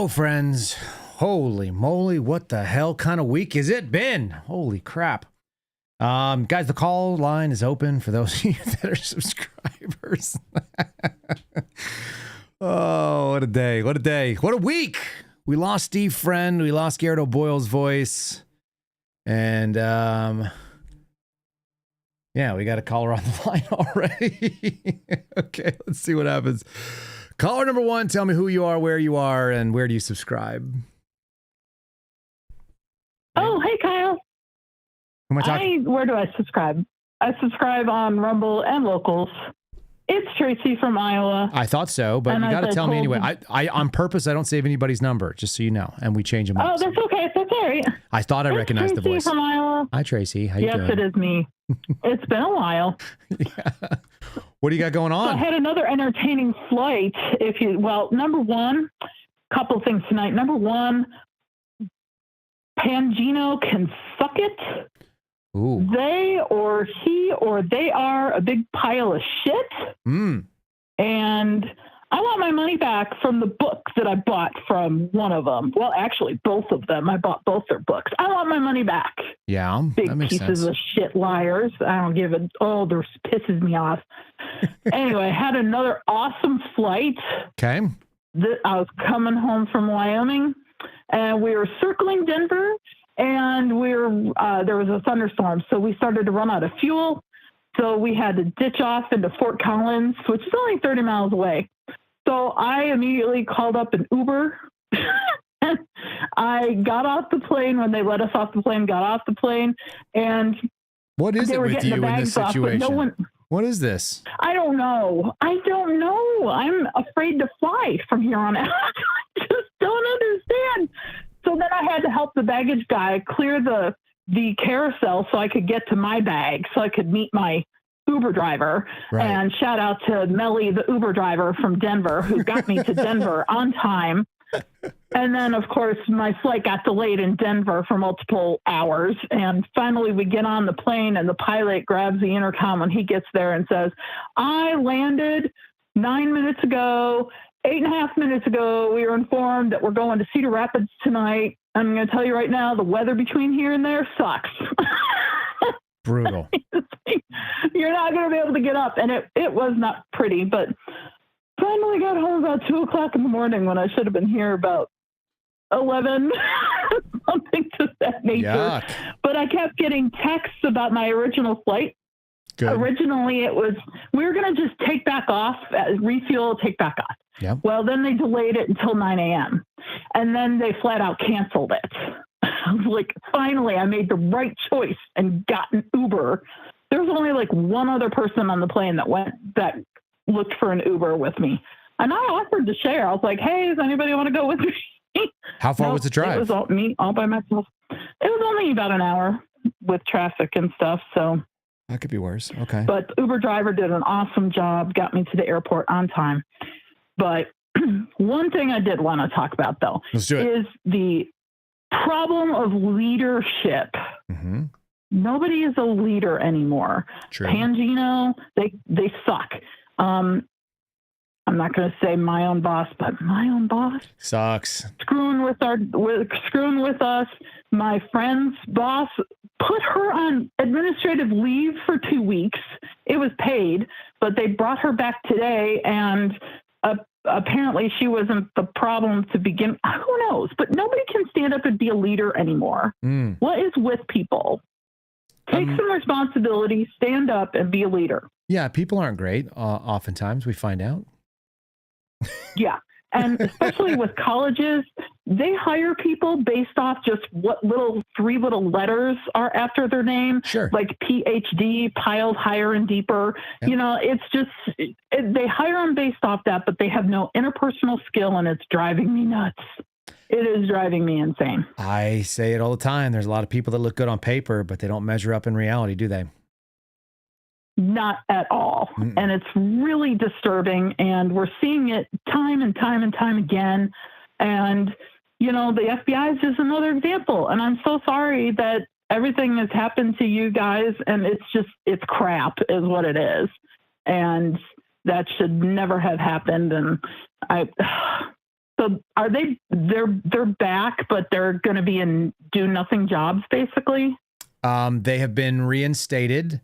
Hello, friends. Holy moly, what the hell kind of week has it been? Holy crap. Guys, the call line is open for those of you that are subscribers. Oh, what a day. What a day. What a week. We lost Steve Friend. We lost Garrett O'Boyle's voice. And, yeah, we got a caller on the line already. Okay, let's see what happens. Caller number one, tell me who you are, where you are, and where do you subscribe? Oh, hey, Kyle. Who am I talking? Where do I subscribe? I subscribe on Rumble and Locals. It's Tracy from Iowa. I thought so, but you got to tell me anyway. I on purpose, I don't save anybody's number, just so you know, and we change them up. Oh, that's okay. That's all right. I thought I recognized the voice. Tracy from Iowa. Hi, Tracy. How you doing? Yes, it is me. It's been a while. Yeah. What do you got going on? So I had another entertaining flight. Number one, couple things tonight. Number one, Pangino can suck it. Ooh. They or he or they are a big pile of shit. And I want my money back from the book that I bought from one of them. Well, actually, both of them. I bought both their books. I want my money back. Yeah, big that makes pieces sense. of shit liars. I don't give it. Oh, this pisses me off. Anyway, had another awesome flight. Okay. I was coming home from Wyoming, and we were circling Denver, and there was a thunderstorm, so we started to run out of fuel. So we had to ditch off into Fort Collins, which is only 30 miles away. So I immediately called up an Uber. I got off the plane when they let us off the plane, and what is it with you in this situation? What is this? I don't know. I'm afraid to fly from here on out. I just don't understand. So then I had to help the baggage guy clear the carousel so I could get to my bag, so I could meet my Uber driver. Right. And shout out to Melly, the Uber driver from Denver, who got me to Denver on time. And then, of course, my flight got delayed in Denver for multiple hours. And finally, we get on the plane, and the pilot grabs the intercom when he gets there and says, I landed 9 minutes ago. 8.5 minutes ago, we were informed that we're going to Cedar Rapids tonight. I'm going to tell you right now, the weather between here and there sucks. Brutal. You're not going to be able to get up. And it was not pretty, but finally got home about 2 o'clock in the morning when I should have been here about 11, something to that nature. Yuck. But I kept getting texts about my original flight. Good. Originally, we were going to just take back off, refuel, take back off. Yep. Well, then they delayed it until 9 a.m. And then they flat out canceled it. I was like, finally, I made the right choice and got an Uber. There was only like one other person on the plane that looked for an Uber with me. And I offered to share. I was like, hey, does anybody want to go with me? How far was the drive? It was me all by myself. It was only about an hour with traffic and stuff. So that could be worse. Okay. But the Uber driver did an awesome job, got me to the airport on time. But one thing I did want to talk about, though, is the problem of leadership. Mm-hmm. Nobody is a leader anymore. True. Pangino, they suck. I'm not going to say my own boss, but my own boss sucks. Screwing with us. My friend's boss put her on administrative leave for 2 weeks. It was paid, but they brought her back today, and apparently she wasn't the problem to begin. Who knows? But nobody can stand up and be a leader anymore. What is with people? Take some responsibility, stand up, and be a leader. Yeah, people aren't great. Oftentimes we find out. Yeah. And especially with colleges, they hire people based off just what three little letters are after their name. Sure. Like PhD, piled higher and deeper. Yep. You know, it's just, they hire them based off that, but they have no interpersonal skill, and it's driving me nuts. It is driving me insane. I say it all the time. There's a lot of people that look good on paper, but they don't measure up in reality, do they? Not at all. Mm-mm. And it's really disturbing. And we're seeing it time and time and time again. And, you know, the FBI is just another example. And I'm so sorry that everything has happened to you guys. And it's crap is what it is. And that should never have happened. And So are they're back, but they're going to be in do nothing jobs, basically? They have been reinstated,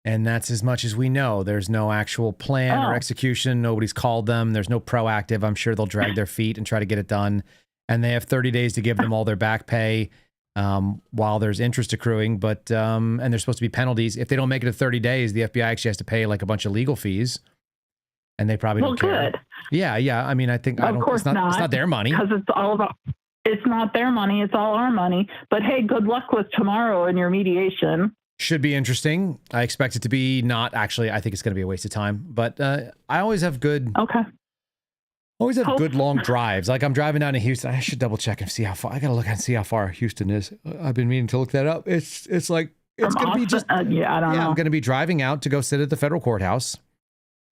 and that's as much as we know. There's no actual plan or execution. Nobody's called them. There's no proactive. I'm sure they'll drag their feet and try to get it done. And they have 30 days to give them all their back pay while there's interest accruing. But and there's supposed to be penalties. If they don't make it to 30 days, the FBI actually has to pay like a bunch of legal fees. And they probably don't care. Good. Yeah. I mean, I think it's not their money. Because it's not their money. It's all our money. But hey, good luck with tomorrow in your mediation. Should be interesting. I expect it to be not actually. I think it's going to be a waste of time. But I always have good. Okay. Always have good long drives. Like I'm driving down to Houston. I should double check and see how far. I got to look and see how far Houston is. I've been meaning to look that up. It's like it's going to be just. I don't know. I'm going to be driving out to go sit at the federal courthouse.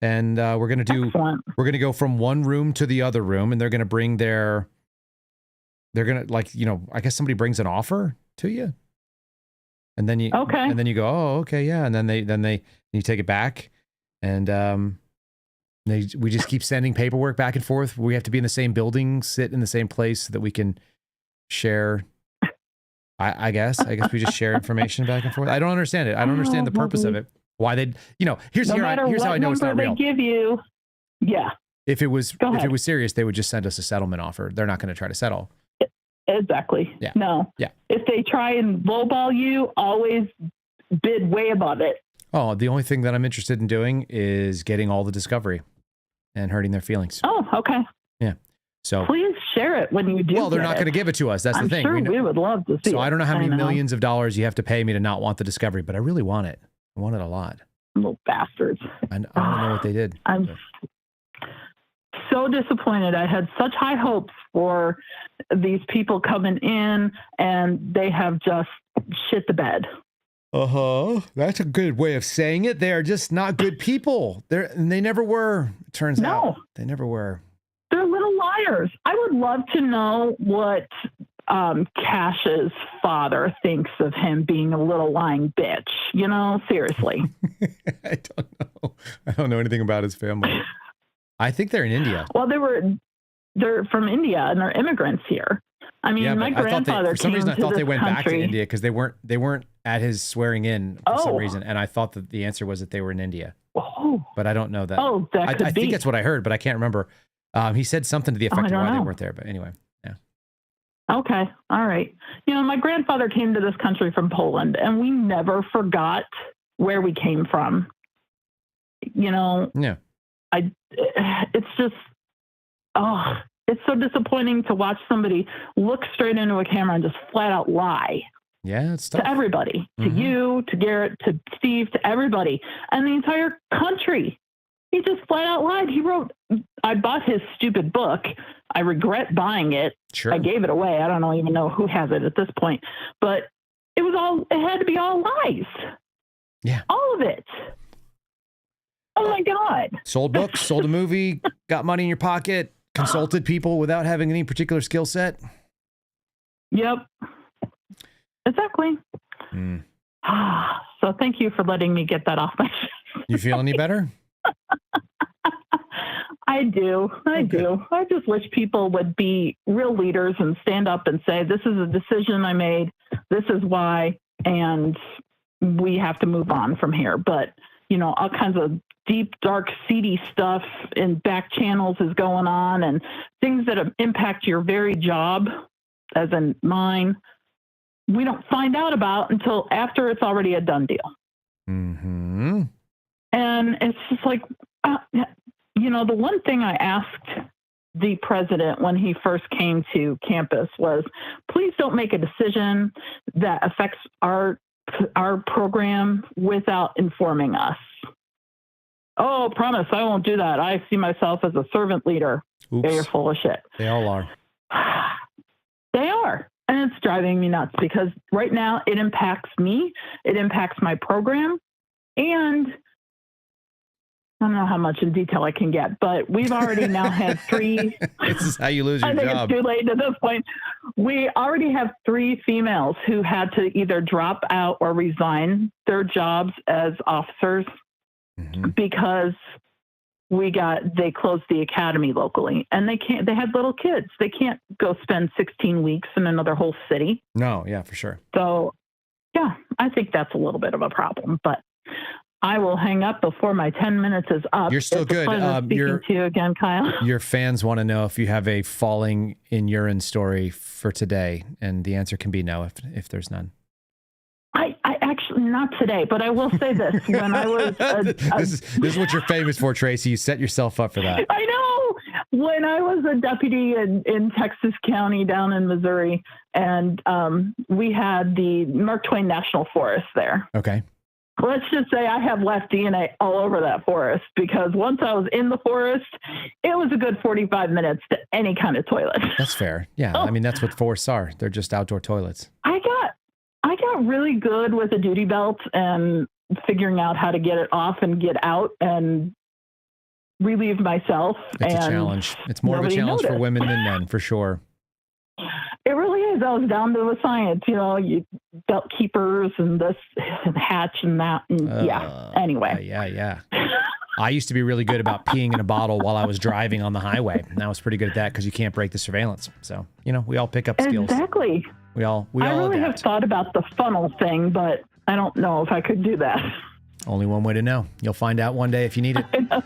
And we're going to go from one room to the other room, and they're going to bring they're going to I guess somebody brings an offer to you. And then you go, oh, okay. Yeah. And then you take it back, and we just keep sending paperwork back and forth. We have to be in the same building, sit in the same place so that we can share. I guess we just share information back and forth. I don't understand it. I don't understand the purpose of it. Why they, here's how I know it's not real. They give you, yeah. If it was serious, they would just send us a settlement offer. They're not going to try to settle. Exactly. Yeah. No. Yeah. If they try and lowball you, always bid way above it. Oh, the only thing that I'm interested in doing is getting all the discovery and hurting their feelings. Oh, okay. Yeah. So please share it when you do. Well, they're not going to give it to us. That's the thing. Sure we would love to see. So I don't know how many millions of dollars you have to pay me to not want the discovery, but I really want it. I want it a lot. Little bastards. I don't know what they did. I'm so disappointed. I had such high hopes for these people coming in, and they have just shit the bed. That's a good way of saying it. They are just not good people. They never were. It turns out they never were. They're little liars. I would love to know what Cash's father thinks of him being a little lying bitch. Seriously. I don't know. I don't know anything about his family. I think they're in India. Well, they're from India and they're immigrants here. I mean, my grandfather for some reason I thought they went back to India because they weren't at his swearing in for some reason, and I thought that the answer was that they were in India. Oh, but I don't know that. Oh, that could I think that's what I heard, but I can't remember. He said something to the effect of why they weren't there, but anyway. Okay. All right. My grandfather came to this country from Poland, and we never forgot where we came from. Yeah. It's just, it's so disappointing to watch somebody look straight into a camera and just flat out lie. Yeah, it's tough. To everybody, to you, to Garrett, to Steve, to everybody, and the entire country. He just flat out lied. He wrote, I bought his stupid book. I regret buying it. Sure. I gave it away. I don't even know who has it at this point, but it had to be all lies. Yeah. All of it. Oh my God. Sold books, sold a movie, got money in your pocket, consulted people without having any particular skill set. Yep. Exactly. So thank you for letting me get that off my chest. You feel any better? I do. I just wish people would be real leaders and stand up and say, this is a decision I made. This is why. And we have to move on from here. But, all kinds of deep, dark, seedy stuff in back channels is going on, and things that impact your very job, as in mine, we don't find out about until after it's already a done deal. Mm-hmm. And it's just like, the one thing I asked the president when he first came to campus was, please don't make a decision that affects our program without informing us. Oh, promise, I won't do that. I see myself as a servant leader. Oops. You're full of shit. They all are. They are. And it's driving me nuts because right now it impacts me. It impacts my program. And I don't know how much in detail I can get, but we've already now had 3. This is how you lose your job. I think it's too late at this point. We already have 3 females who had to either drop out or resign their jobs as officers because they closed the academy locally, and they had little kids. They can't go spend 16 weeks in another whole city. No, yeah, for sure. So, yeah, I think that's a little bit of a problem, but I will hang up before my 10 minutes is up. You're still good. Speaking to you again, Kyle. Your fans want to know if you have a falling in urine story for today, and the answer can be no if there's none. I actually, not today, but I will say this. When I was... this is what you're famous for, Tracy. You set yourself up for that. I know. When I was a deputy in Texas County down in Missouri, and we had the Mark Twain National Forest there. Okay. Let's just say I have left DNA all over that forest, because once I was in the forest, it was a good 45 minutes to any kind of toilet. That's fair. Yeah. I mean, that's what forests are. They're just outdoor toilets. I got really good with a duty belt and figuring out how to get it off and get out and relieve myself. It's a challenge. It's more of a challenge for women than men, for sure. It really is. I was down to the science, you belt keepers and this and hatch and that. And anyway. Yeah. I used to be really good about peeing in a bottle while I was driving on the highway. And I was pretty good at that because you can't break the surveillance. So, we all pick up skills. Exactly. We all I really adapt. have thought about the funnel thing, but I don't know if I could do that. Only one way to know. You'll find out one day if you need it.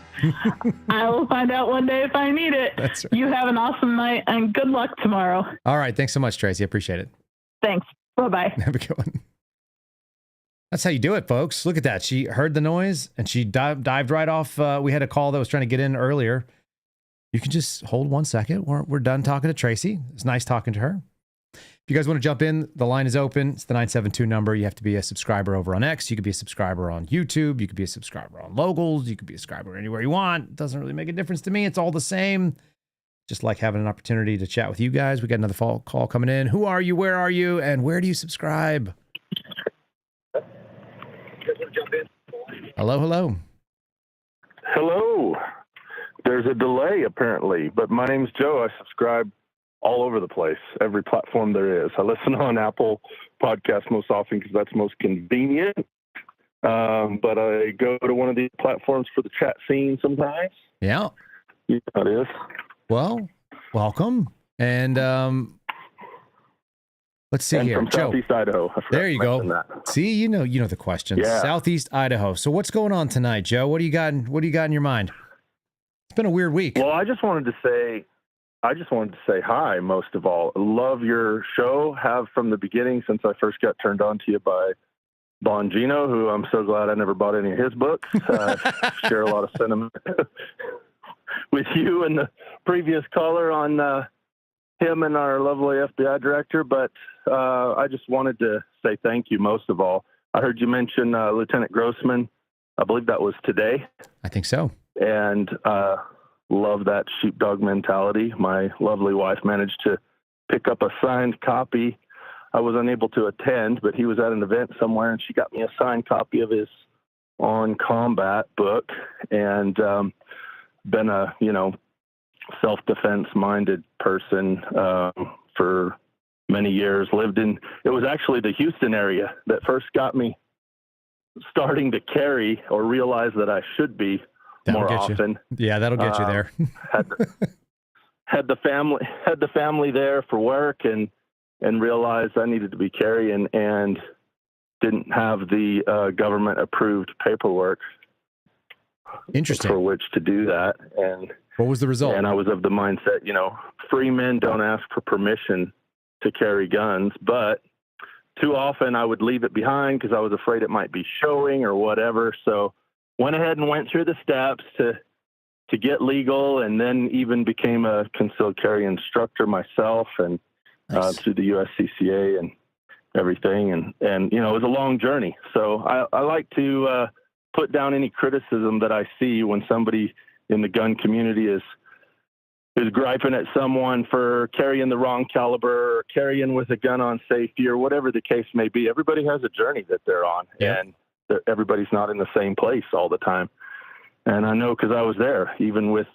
I will find out one day if I need it. That's right. You have an awesome night and good luck tomorrow. All right. Thanks so much, Tracy. I appreciate it. Thanks. Bye-bye. Have a good one. That's how you do it, folks. Look at that. She heard the noise and she dived right off. We had a call that was trying to get in earlier. You can just hold 1 second. We're done talking to Tracy. It's nice talking to her. If you guys want to jump in, the line is open. It's the 972 number. You have to be a subscriber over on X. You could be a subscriber on YouTube. You could be a subscriber on Locals. You could be a subscriber anywhere you want. It doesn't really make a difference to me. It's all the same. Just like having an opportunity to chat with you guys. We got another call coming in. Who are you? Where are you? And where do you subscribe? Hello, hello. Hello. There's a delay apparently, but my name's Joe. I subscribe all over the place, every platform there is. I listen on Apple Podcasts most often because that's most convenient. But I go to one of these platforms for the chat scene sometimes. Yeah. You know how it is. Well, welcome. And let's see here. From Southeast Joe. Idaho. There you go. That. See, you know the questions. Yeah. Southeast Idaho. So what's going on tonight, Joe? What do you got in your mind? It's been a weird week. Well, I just wanted to say hi, most of all. Love your show. Have from the beginning since I first got turned on to you by Bongino, who I'm so glad I never bought any of his books. Share a lot of sentiment with you and the previous caller on him and our lovely FBI director. But I just wanted to say thank you most of all. I heard you mention Lieutenant Grossman. I believe that was today. I think so. And love that sheepdog mentality. My lovely wife managed to pick up a signed copy. I was unable to attend, but he was at an event somewhere, and she got me a signed copy of his On Combat book. And been a self-defense minded person for many years. It was actually the Houston area that first got me starting to carry or realize that I should be. That'll more get often. You. Yeah, that'll get you there. had the family there for work and realized I needed to be carrying and didn't have the government approved paperwork. Interesting. For which to do that. And what was the result? And I was of the mindset, free men don't ask for permission to carry guns, but too often I would leave it behind because I was afraid it might be showing or whatever. So went ahead and went through the steps to get legal, and then even became a concealed carry instructor myself, and nice. Through the USCCA and everything. And it was a long journey. So I like to put down any criticism that I see when somebody in the gun community is griping at someone for carrying the wrong caliber or carrying with a gun on safety or whatever the case may be. Everybody has a journey that they're on. Yeah. And everybody's not in the same place all the time. And I know because I was there, even with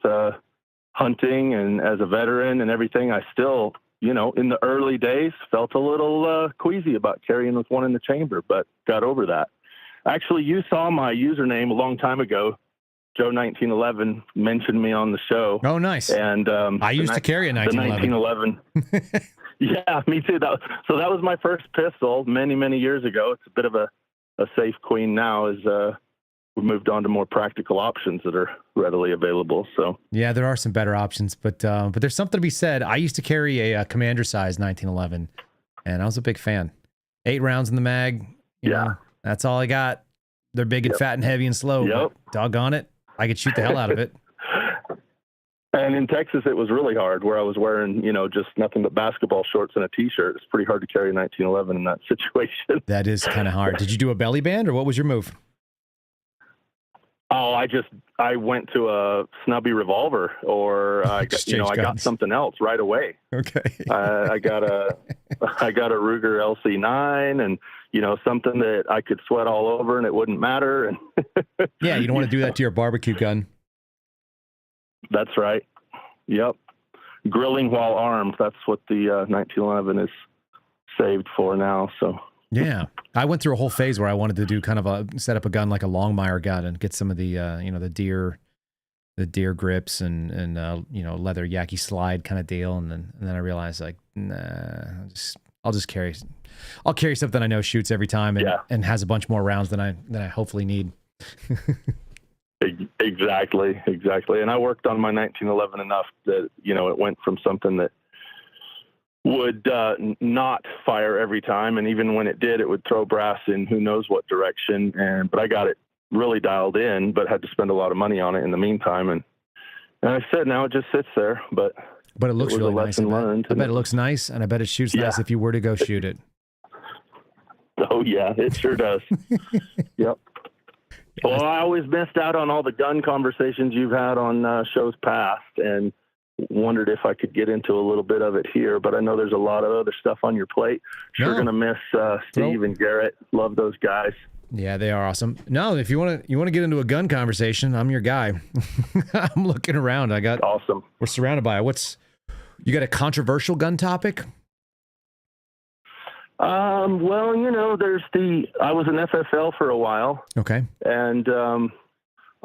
hunting and as a veteran and everything, I still, in the early days felt a little queasy about carrying with one in the chamber, but got over that. Actually, you saw my username a long time ago Joe 1911 mentioned me on the show. Oh, nice. And I used to carry a 1911. The 1911. Yeah, me too. So that was my first pistol many, many years ago. It's a bit of a safe queen now, as we've moved on to more practical options that are readily available. So yeah, there are some better options, but there's something to be said. I used to carry a commander size 1911, and I was a big fan. 8 rounds in the mag. You know, that's all I got. They're big and fat and heavy and slow. But doggone it, I could shoot the hell out of it. And in Texas, it was really hard, where I was wearing, just nothing but basketball shorts and a T-shirt. It's pretty hard to carry 1911 in that situation. That is kind of hard. Did you do a belly band, or what was your move? Oh, I went to a snubby revolver, or I got something else right away. Okay. I got a Ruger LC9, and something that I could sweat all over and it wouldn't matter. And yeah, you don't want to do that to your barbecue gun. That's right. Yep. Grilling while armed. That's what the 1911 is saved for now. So. Yeah, I went through a whole phase where I wanted to do kind of set up a gun like a Longmire gun and get some of the the deer grips and leather Yaki slide kind of deal, and then I realized, like, nah, I'll carry something I know shoots every time and has a bunch more rounds than I hopefully need. Exactly. And I worked on my 1911 enough that, it went from something that would not fire every time. And even when it did, it would throw brass in who knows what direction. But I got it really dialed in, but had to spend a lot of money on it in the meantime. And I said, now it just sits there, but it looks really nice. I bet it looks nice, and I bet it shoots nice if you were to go shoot it. Oh yeah, it sure does. Yep. Well, I always missed out on all the gun conversations you've had on shows past, and wondered if I could get into a little bit of it here, but I know there's a lot of other stuff on your plate. Sure going to miss Steve and Garrett. Love those guys. Yeah, they are awesome. No, if you want to get into a gun conversation, I'm your guy. I'm looking around. Awesome. We're surrounded by it. You got a controversial gun topic? Well, I was an FFL for a while. Okay. And,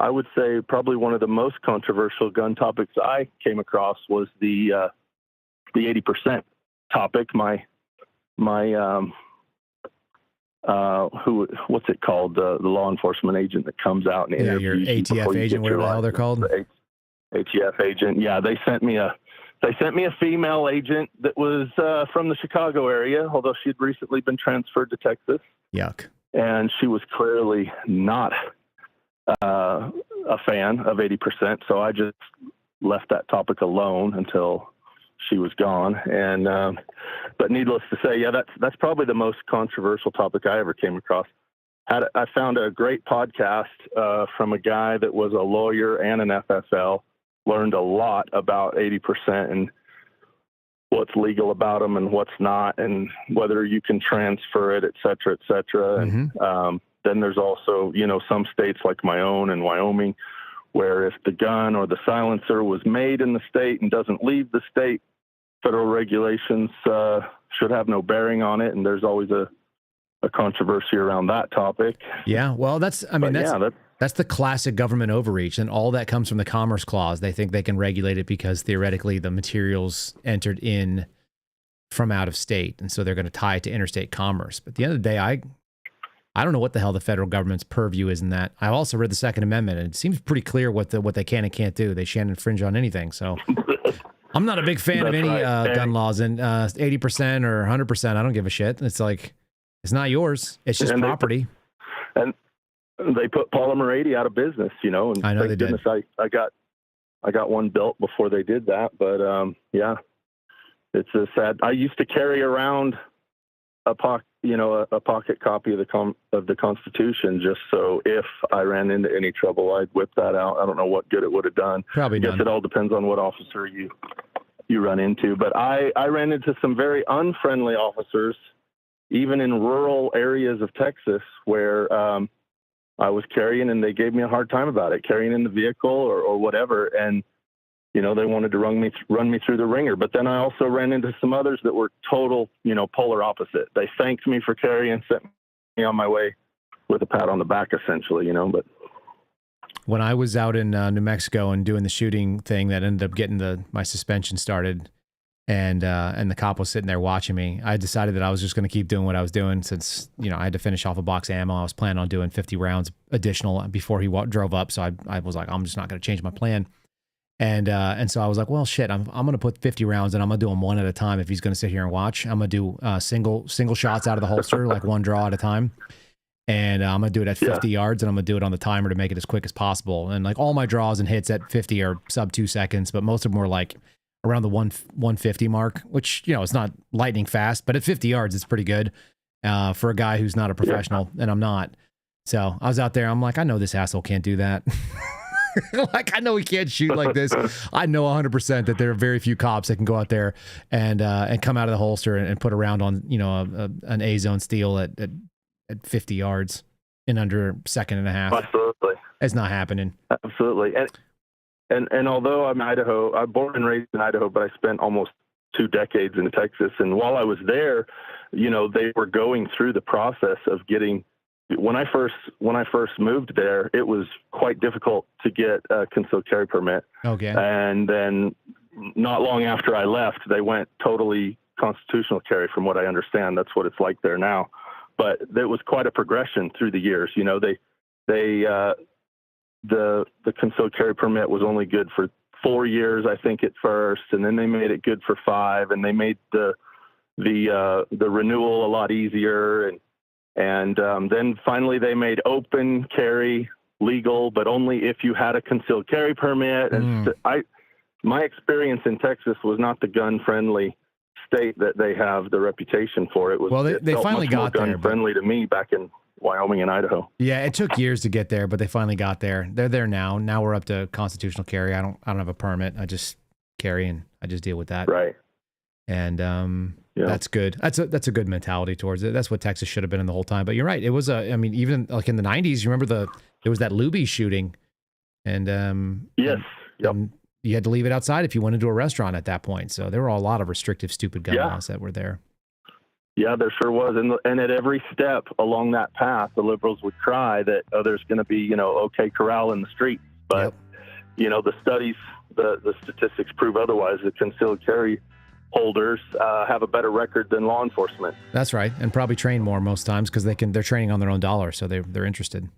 I would say probably one of the most controversial gun topics I came across was the 80% topic. What's it called? The law enforcement agent that comes out and interviews your ATF agent, whatever the hell they're called. The ATF agent. Yeah, they sent me a female agent that was from the Chicago area, although she'd recently been transferred to Texas. Yuck. And she was clearly not a fan of 80%. So I just left that topic alone until she was gone. And, but needless to say, that's probably the most controversial topic I ever came across. I found a great podcast from a guy that was a lawyer and an FFL, learned a lot about 80% and what's legal about them and what's not, and whether you can transfer it, et cetera, et cetera. Mm-hmm. And, then there's also, some states like my own and Wyoming, where if the gun or the silencer was made in the state and doesn't leave the state, federal regulations should have no bearing on it. And there's always a controversy around that topic. Yeah, well, that's the classic government overreach, and all that comes from the Commerce Clause. They think they can regulate it because theoretically the materials entered in from out of state, and so they're going to tie it to interstate commerce. But at the end of the day, I don't know what the hell the federal government's purview is in that. I've also read the Second Amendment, and it seems pretty clear what they can and can't do. They shan't infringe on anything. So I'm not a big fan of any gun laws, and 80% or 100%, I don't give a shit. It's like, it's not yours. It's just property. And they put polymer 80 out of business, and I know they did. I got one built before they did that, but it's a sad. I used to carry around a pocket copy of the Constitution, just so if I ran into any trouble, I'd whip that out. I don't know what good it would have done. Probably none. I guess it all depends on what officer you run into. But I ran into some very unfriendly officers, even in rural areas of Texas, where I was carrying, and they gave me a hard time about it, carrying in the vehicle or whatever. And they wanted to run me through the ringer. But then I also ran into some others that were total, polar opposite. They thanked me for carrying, sent me on my way with a pat on the back, essentially, But when I was out in New Mexico and doing the shooting thing that ended up getting my suspension started, and the cop was sitting there watching me, I decided that I was just going to keep doing what I was doing since, you know, I had to finish off a box of ammo. I was planning on doing 50 rounds additional before he drove up. So I was like, I'm just not going to change my plan. And so I was like, well, shit, I'm going to put 50 rounds and I'm going to do them one at a time. If he's going to sit here and watch, I'm going to do single shots out of the holster, like one draw at a time. And I'm going to do it at 50 yards, and I'm going to do it on the timer to make it as quick as possible. And like all my draws and hits at 50 are sub 2 seconds, but most of them were like around the 150 mark, which, you know, it's not lightning fast, but at 50 yards, it's pretty good for a guy who's not a professional, and I'm not. So I was out there. I'm like, I know this asshole can't do that. Like, I know he can't shoot like this. I know 100% that there are very few cops that can go out there and come out of the holster and put a round on, you know, an A zone steel at 50 yards in under a second and a half. Absolutely. It's not happening. Absolutely. And although I'm born and raised in Idaho, but I spent almost 2 decades in Texas. And while I was there, you know, they were going through the process of getting, when I first moved there, it was quite difficult to get a concealed carry permit. Okay. And then not long after I left, they went totally constitutional carry, from what I understand. That's what it's like there now. But there was quite a progression through the years. You know, the concealed carry permit was only good for 4 years, I think, at first, and then they made it good for 5, and they made the renewal a lot easier, and then finally they made open carry legal, but only if you had a concealed carry permit. And my experience in Texas was not the gun friendly state that they have the reputation for. It was, well, they finally got there. Gun friendly to me back in Wyoming and Idaho. Yeah, it took years to get there, but they finally got there. They're there now. Now we're up to constitutional carry. I don't have a permit. I just carry and I just deal with that. Right. And that's good. That's a good mentality towards it. That's what Texas should have been in the whole time. But you're right. It was I mean, even like in the 90s, you remember there was that Luby shooting, and yes. Yep. And you had to leave it outside if you went into a restaurant at that point. So there were a lot of restrictive, stupid gun laws that were there. Yeah, there sure was. And at every step along that path, the liberals would cry that, oh, there's going to be, you know, OK Corral in the streets. But, you know, the studies, the statistics prove otherwise. The concealed carry holders have a better record than law enforcement. That's right. And probably train more most times because they're training on their own dollar. So they're interested.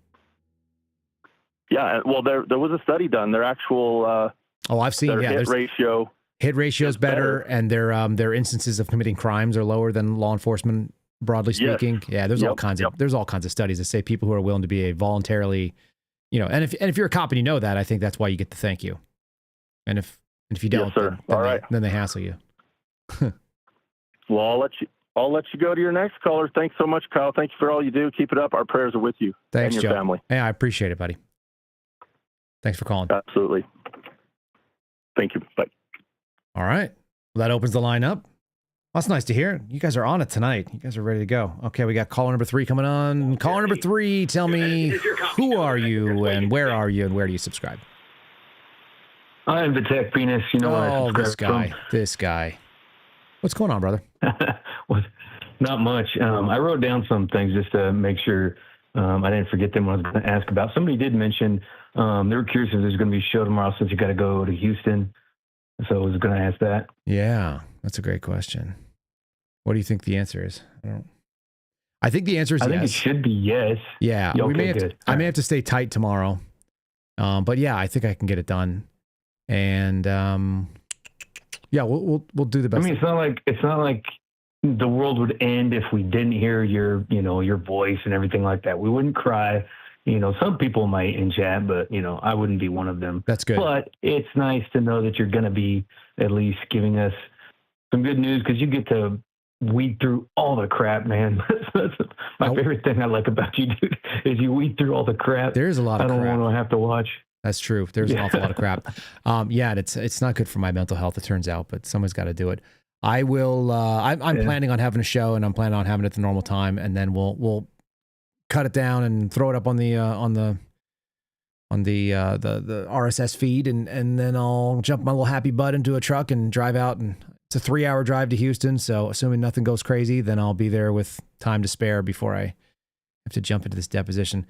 Yeah. Well, there was a study done. Their actual I've seen hit ratio. Hit ratio is better, and their instances of committing crimes are lower than law enforcement, broadly speaking. Yes. Yeah, there's all kinds of studies that say people who are willing to be a voluntarily, you know, and if you're a cop and you know that, I think that's why you get the thank you. And if you don't, then they hassle you. Well, I'll let you go to your next caller. Thanks so much, Kyle. Thank you for all you do. Keep it up. Our prayers are with you. Thanks, and your Joe. family. Yeah, I appreciate it, buddy. Thanks for calling. Absolutely. Thank you. Bye. All right. Well, that opens the line up. That's nice to hear. You guys are on it tonight. You guys are ready to go. Okay, we got caller number 3 coming on. Caller number 3, tell me, who are you and where are you and where do you subscribe? I'm the Tech Penis. You know what I subscribe this guy. What's going on, brother? Well, not much. I wrote down some things just to make sure I didn't forget them when I was going to ask about. Somebody did mention they were curious if there's going to be a show tomorrow since you got to go to Houston. So I was going to ask that. Yeah, that's a great question. What do you think the answer is? I think the answer is yes. I think it should be yes. Yeah, I may have to stay tight tomorrow. But yeah, I think I can get it done. And yeah, we'll do the best. I mean, it's not like the world would end if we didn't hear your voice and everything like that. We wouldn't cry. You know, some people might in chat, but, you know, I wouldn't be one of them. That's good. But it's nice to know that you're going to be at least giving us some good news because you get to weed through all the crap, man. That's my favorite thing I like about you, dude, is you weed through all the crap. There's a lot of crap. I don't want to have to watch. That's true. There's an awful lot of crap. Yeah, it's not good for my mental health, it turns out, but someone's got to do it. I will, I'm planning on having a show and I'm planning on having it at the normal time, and then we'll cut it down and throw it up on the RSS feed, and then I'll jump my little happy butt into a truck and drive out, and it's a 3-hour drive to Houston. So assuming nothing goes crazy, then I'll be there with time to spare before I have to jump into this deposition.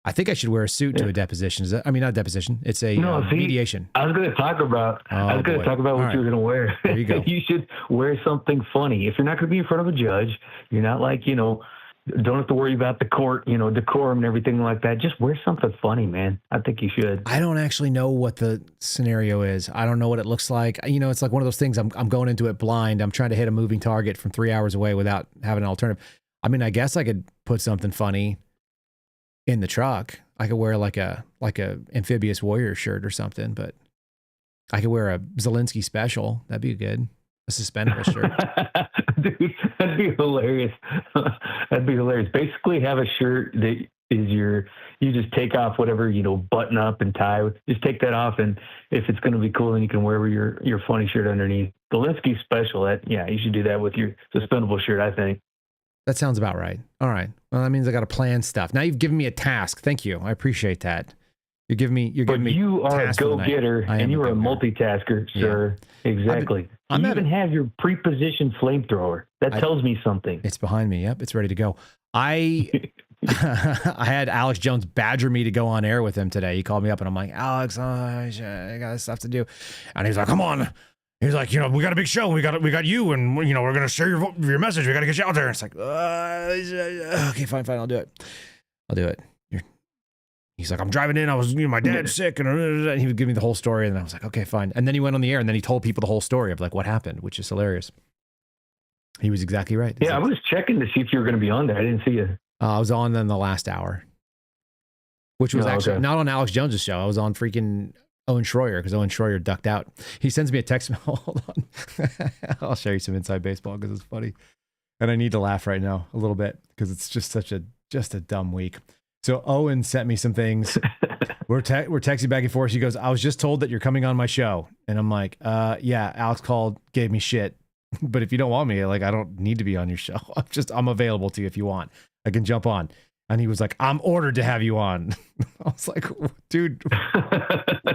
I think I should wear a suit to a deposition. Is that, I mean, not a deposition. It's a mediation. I was going to talk about. Oh, what you were going to wear. There you go. You should wear something funny. If you're not going to be in front of a judge, you're not like, don't have to worry about the court, decorum and everything like that. Just wear something funny, man. I think you should. I don't actually know what the scenario is. I don't know what it looks like. It's like one of those things. I'm going into it blind. I'm trying to hit a moving target from 3 hours away without having an alternative. I mean, I guess I could put something funny in the truck. I could wear like a amphibious warrior shirt or something, but I could wear a Zelensky special. That'd be good. A suspendable shirt. Dude, that'd be hilarious. That'd be hilarious. Basically have a shirt that is you just take off whatever, button up and tie. Just take that off, and if it's going to be cool, then you can wear your funny shirt underneath. Zelensky special, you should do that with your suspendable shirt, I think. That sounds about right. All right. Well, that means I got to plan stuff. Now you've given me a task. Thank you. I appreciate that. You're giving me. You are a go-getter, and you are a multitasker, sir. Yeah. Exactly. You even have your pre-positioned flamethrower. That tells me something. It's behind me. Yep, it's ready to go. I had Alex Jones badger me to go on air with him today. He called me up, and I'm like, Alex, I got stuff to do, and he's like, come on. He's like, we got a big show. We got you, and we're gonna share your message. We got to get you out there. And it's like, okay, fine, I'll do it. He's like, I'm driving in. I was, my dad's sick, and he would give me the whole story, and I was like, okay, fine. And then he went on the air, and then he told people the whole story of like what happened, which is hilarious. He was exactly right. Yeah, I was checking to see if you were going to be on there. I didn't see you. I was on in the last hour, which was actually not on Alex Jones's show. I was on freaking Owen Schroyer because Owen Schroyer ducked out. He sends me a text. Hold on, I'll show you some inside baseball because it's funny, and I need to laugh right now a little bit because it's just just a dumb week. So Owen sent me some things. We're texting back and forth. She goes, I was just told that you're coming on my show. And I'm like, yeah, Alex called, gave me shit. But if you don't want me, like, I don't need to be on your show. I'm available to you if you want. I can jump on. And he was like, I'm ordered to have you on. I was like, dude,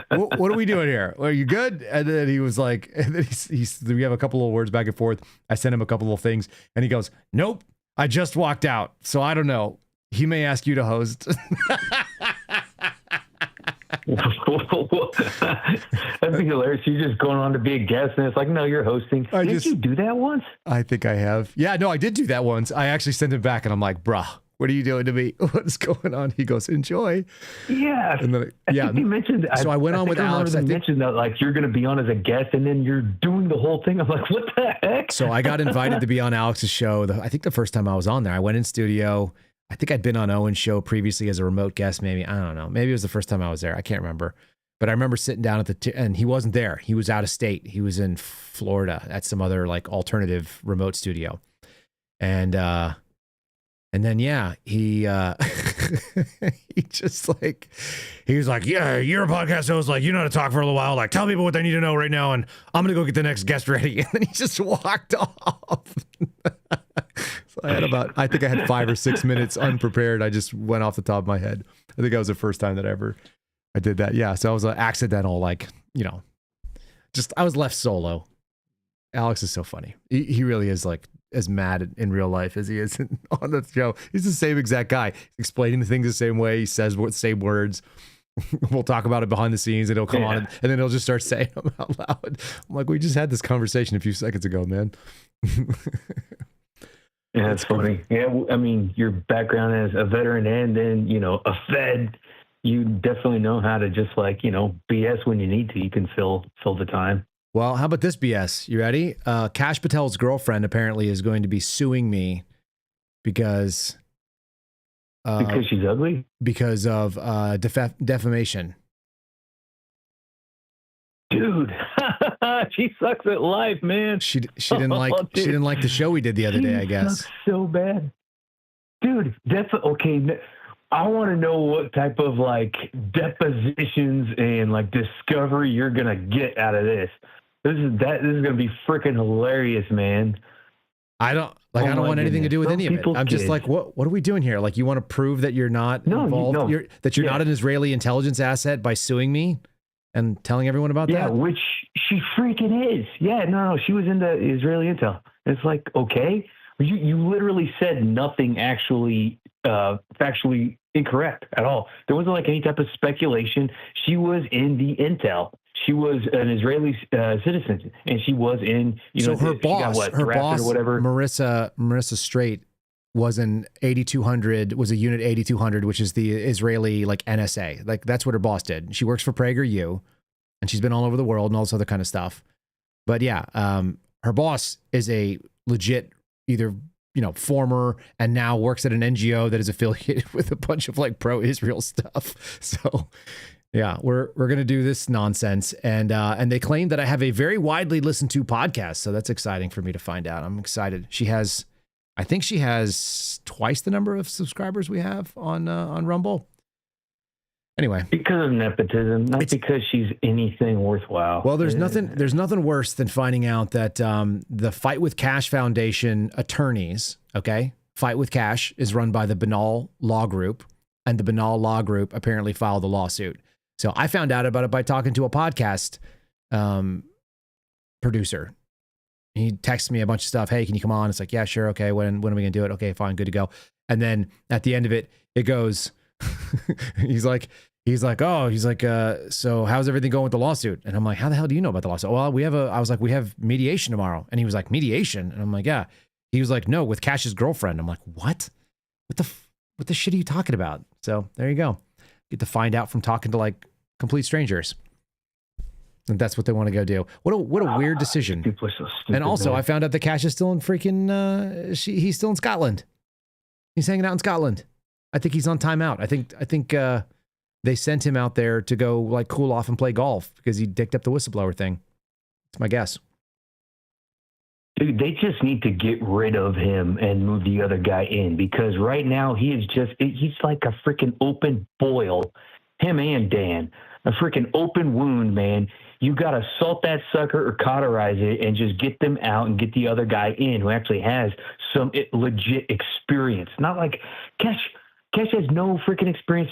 what are we doing here? Are you good? And then he was like, and then we have a couple of words back and forth. I sent him a couple of things and he goes, nope, I just walked out. So I don't know. He may ask you to host. That'd be hilarious. You're just going on to be a guest, and it's like, no, you're hosting. Did you do that once? I think I have. Yeah, no, I did do that once. I actually sent it back, and I'm like, bruh, what are you doing to me? What's going on? He goes, enjoy. Yeah. And then, I think you mentioned. So I went on with Alex. I mentioned that like you're going to be on as a guest, and then you're doing the whole thing. I'm like, what the heck? So I got invited to be on Alex's show. I think the first time I was on there, I went in studio. I think I'd been on Owen's show previously as a remote guest, maybe. I don't know. Maybe it was the first time I was there. I can't remember. But I remember sitting down at and he wasn't there. He was out of state. He was in Florida at some other like alternative remote studio. And then, yeah, he he just like, he was like, yeah, you're a podcast host. Like, you know how to talk for a little while. Like, tell people what they need to know right now. And I'm going to go get the next guest ready. And then he just walked off. So I think I had 5 or 6 minutes unprepared. I just went off the top of my head. I think that was the first time that I did that. Yeah. So I was an accidental, like, I was left solo. Alex is so funny. He really is like as mad in real life as he is on the show. He's the same exact guy, explaining the things the same way. He says the same words. We'll talk about it behind the scenes, and he'll come on, and then he'll just start saying them out loud. I'm like, we just had this conversation a few seconds ago, man. Yeah, that's funny. Yeah, I mean, your background as a veteran and then, a Fed, you definitely know how to just like, BS when you need to. You can fill the time. Well, how about this BS? You ready? Kash Patel's girlfriend apparently is going to be suing me because she's ugly? Because of defamation. Dude, she sucks at life, man. She didn't like she didn't like the show we did the other day, I guess. Sucks so bad. Dude, okay. I want to know what type of like depositions and like discovery you're gonna get out of this. This is gonna be freaking hilarious, man. I don't want anything to do with any of it. I'm just like, what are we doing here? Like, you want to prove that you're not involved, that you're not an Israeli intelligence asset by suing me and telling everyone about that? Yeah, which she freaking is. Yeah, no, she was into Israeli intel. It's like, okay, you literally said nothing actually factually incorrect at all. There wasn't like any type of speculation. She was in the intel. She was an Israeli citizen, and she was in, so her boss, or whatever. Marissa Straight was an 8200, was a unit 8200, which is the Israeli like NSA. Like that's what her boss did. She works for PragerU, and she's been all over the world and all this other kind of stuff. But yeah, her boss is a legit either, former and now works at an NGO that is affiliated with a bunch of like pro-Israel stuff. So yeah, we're going to do this nonsense. And they claim that I have a very widely listened to podcast. So that's exciting for me to find out. I'm excited. I think she has twice the number of subscribers we have on Rumble. Anyway, because of nepotism, not because she's anything worthwhile. Well, there's nothing worse than finding out that the Fight with Cash Foundation attorneys, okay, Fight with Cash is run by the Banal Law Group, and the Banal Law Group apparently filed a lawsuit. So I found out about it by talking to a podcast producer. He texted me a bunch of stuff. Hey, can you come on? It's like, yeah, sure. Okay. When are we going to do it? Okay, fine. Good to go. And then at the end of it, it goes, he's like, so how's everything going with the lawsuit? And I'm like, how the hell do you know about the lawsuit? Well, I was like, we have mediation tomorrow. And he was like, mediation? And I'm like, yeah. He was like, no, with Cash's girlfriend. I'm like, what? What the shit are you talking about? So there you go. Get to find out from talking to like complete strangers. And that's what they want to go do. What a weird decision. People are so stupid, and also, man. I found out that Cash is still in freaking. He's still in Scotland. He's hanging out in Scotland. I think he's on timeout. I think they sent him out there to go like cool off and play golf because he dicked up the whistleblower thing. That's my guess. Dude, they just need to get rid of him and move the other guy in, because right now he's like a freaking open boil. Him and Dan, a freaking open wound, man. You got to salt that sucker or cauterize it and just get them out and get the other guy in who actually has some legit experience. Not like Cash has no freaking experience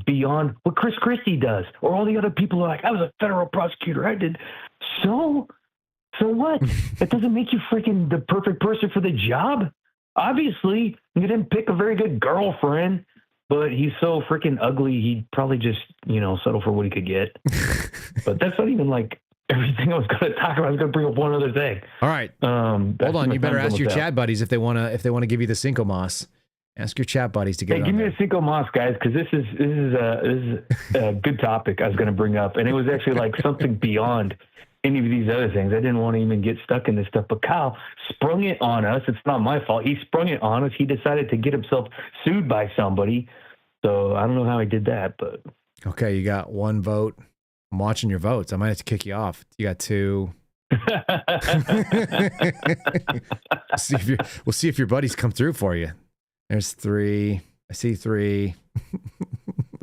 beyond what Chris Christie does, or all the other people are like, I was a federal prosecutor. I did. So what? That doesn't make you freaking the perfect person for the job. Obviously, you didn't pick a very good girlfriend, but he's so freaking ugly, he'd probably just, settle for what he could get. But that's not even like everything I was going to talk about. I was going to bring up one other thing. All right. Hold on. You better ask your chat buddies if they want to give you the Cinco Mas. Ask your chat buddies to get. Hey, give me a Cinco Mas, guys, because this is a good topic I was going to bring up, and it was actually like something beyond any of these other things. I didn't want to even get stuck in this stuff, but Kyle sprung it on us. It's not my fault. He sprung it on us. He decided to get himself sued by somebody. So I don't know how he did that, but. Okay, you got one vote. I'm watching your votes. I might have to kick you off. You got two. We'll see if your buddies come through for you. There's three. I see three.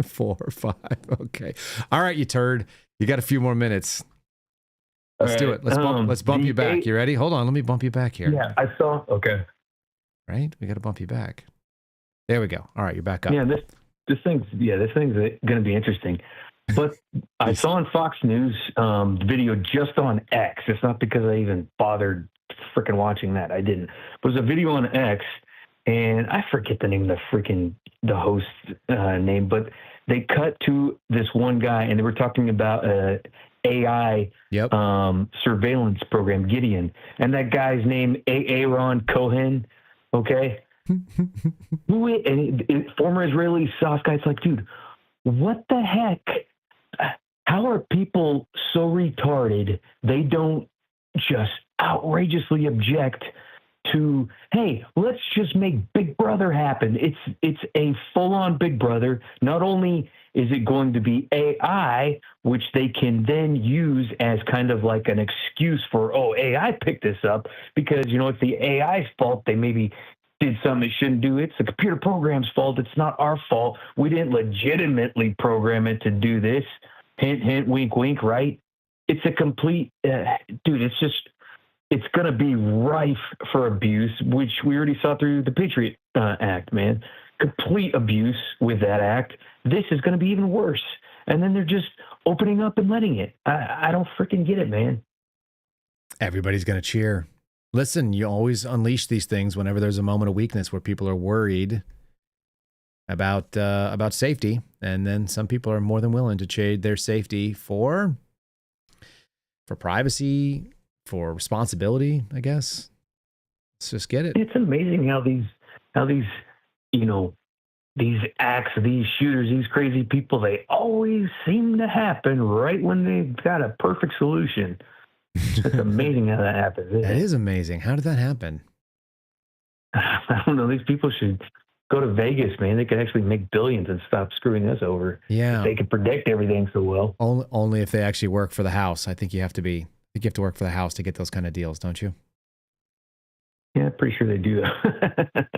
4, 5. Okay. All right, you turd. You got a few more minutes. Let's do it. Let's bump you back. You ready? Hold on. Let me bump you back here. Yeah, I saw. Okay. Right? We got to bump you back. There we go. All right, you're back up. Yeah, this thing's going to be interesting. But I saw on Fox News the video just on X. It's not because I even bothered freaking watching that. I didn't. But it was a video on X, and I forget the name of the host name, but they cut to this one guy, and they were talking about AI surveillance program, Gideon, and that guy's name Aaron Cohen. Okay, former Israeli sauce guy. It's like, dude, what the heck? How are people so retarded they don't just outrageously object to, hey, let's just make Big Brother happen? It's a full-on Big Brother. Not only is it going to be AI, which they can then use as kind of like an excuse for, AI picked this up because, it's the AI's fault. They maybe did something it shouldn't do. It's the computer program's fault. It's not our fault. We didn't legitimately program it to do this. Hint, hint, wink, wink, right? It's a complete, dude, it's going to be rife for abuse, which we already saw through the Patriot Act, man. Complete abuse with that act. This is going to be even worse. And then they're just opening up and letting it. I don't freaking get it, man. Everybody's going to cheer. Listen, you always unleash these things whenever there's a moment of weakness where people are worried about safety, and then some people are more than willing to trade their safety for privacy, for responsibility, I guess. Let's just get it. It's amazing how these these acts, these shooters, these crazy people, they always seem to happen right when they've got a perfect solution. It's amazing how that happens. That is amazing. How did that happen? I don't know. These people should go to Vegas, man. They could actually make billions and stop screwing us over. Yeah. If they could predict everything so well. Only if they actually work for the house. I think you have to work for the house to get those kind of deals, don't you? Yeah, pretty sure they do.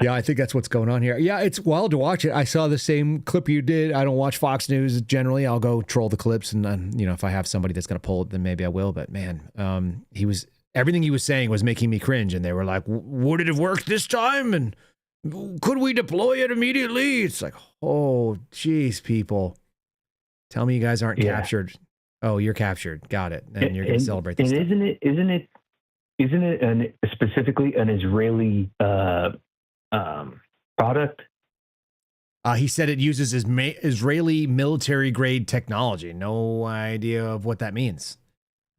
Yeah, I think that's what's going on here. Yeah, it's wild to watch it. I saw the same clip you did. I don't watch Fox News generally. I'll go troll the clips, and then, if I have somebody that's going to pull it, then maybe I will. But man, everything he was saying was making me cringe. And they were like, "Would it have worked this time? And could we deploy it immediately?" It's like, oh, geez, people, tell me you guys aren't captured. Oh, you're captured. Got it. And you're going to celebrate this. And isn't it specifically an Israeli product? He said it uses Israeli military grade technology. No idea of what that means.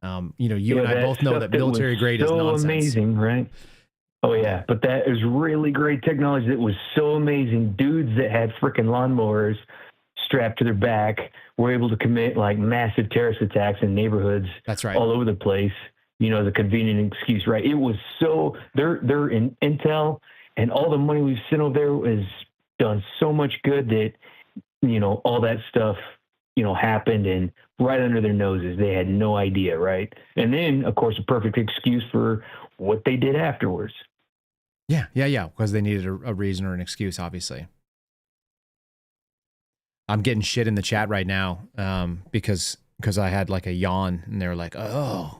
You and I both know that military grade is nonsense. So amazing, right? Oh yeah, but that is really great technology. That was so amazing. Dudes that had freaking lawnmowers strapped to their back were able to commit like massive terrorist attacks in neighborhoods. That's right. All over the place. The convenient excuse, right? It was so they're in intel, and all the money we've sent over there has done so much good that all that stuff happened, and right under their noses, they had no idea, right? And then, of course, a perfect excuse for what they did afterwards. Yeah, because they needed a reason or an excuse, obviously. I'm getting shit in the chat right now because I had like a yawn, and they were like, "Oh,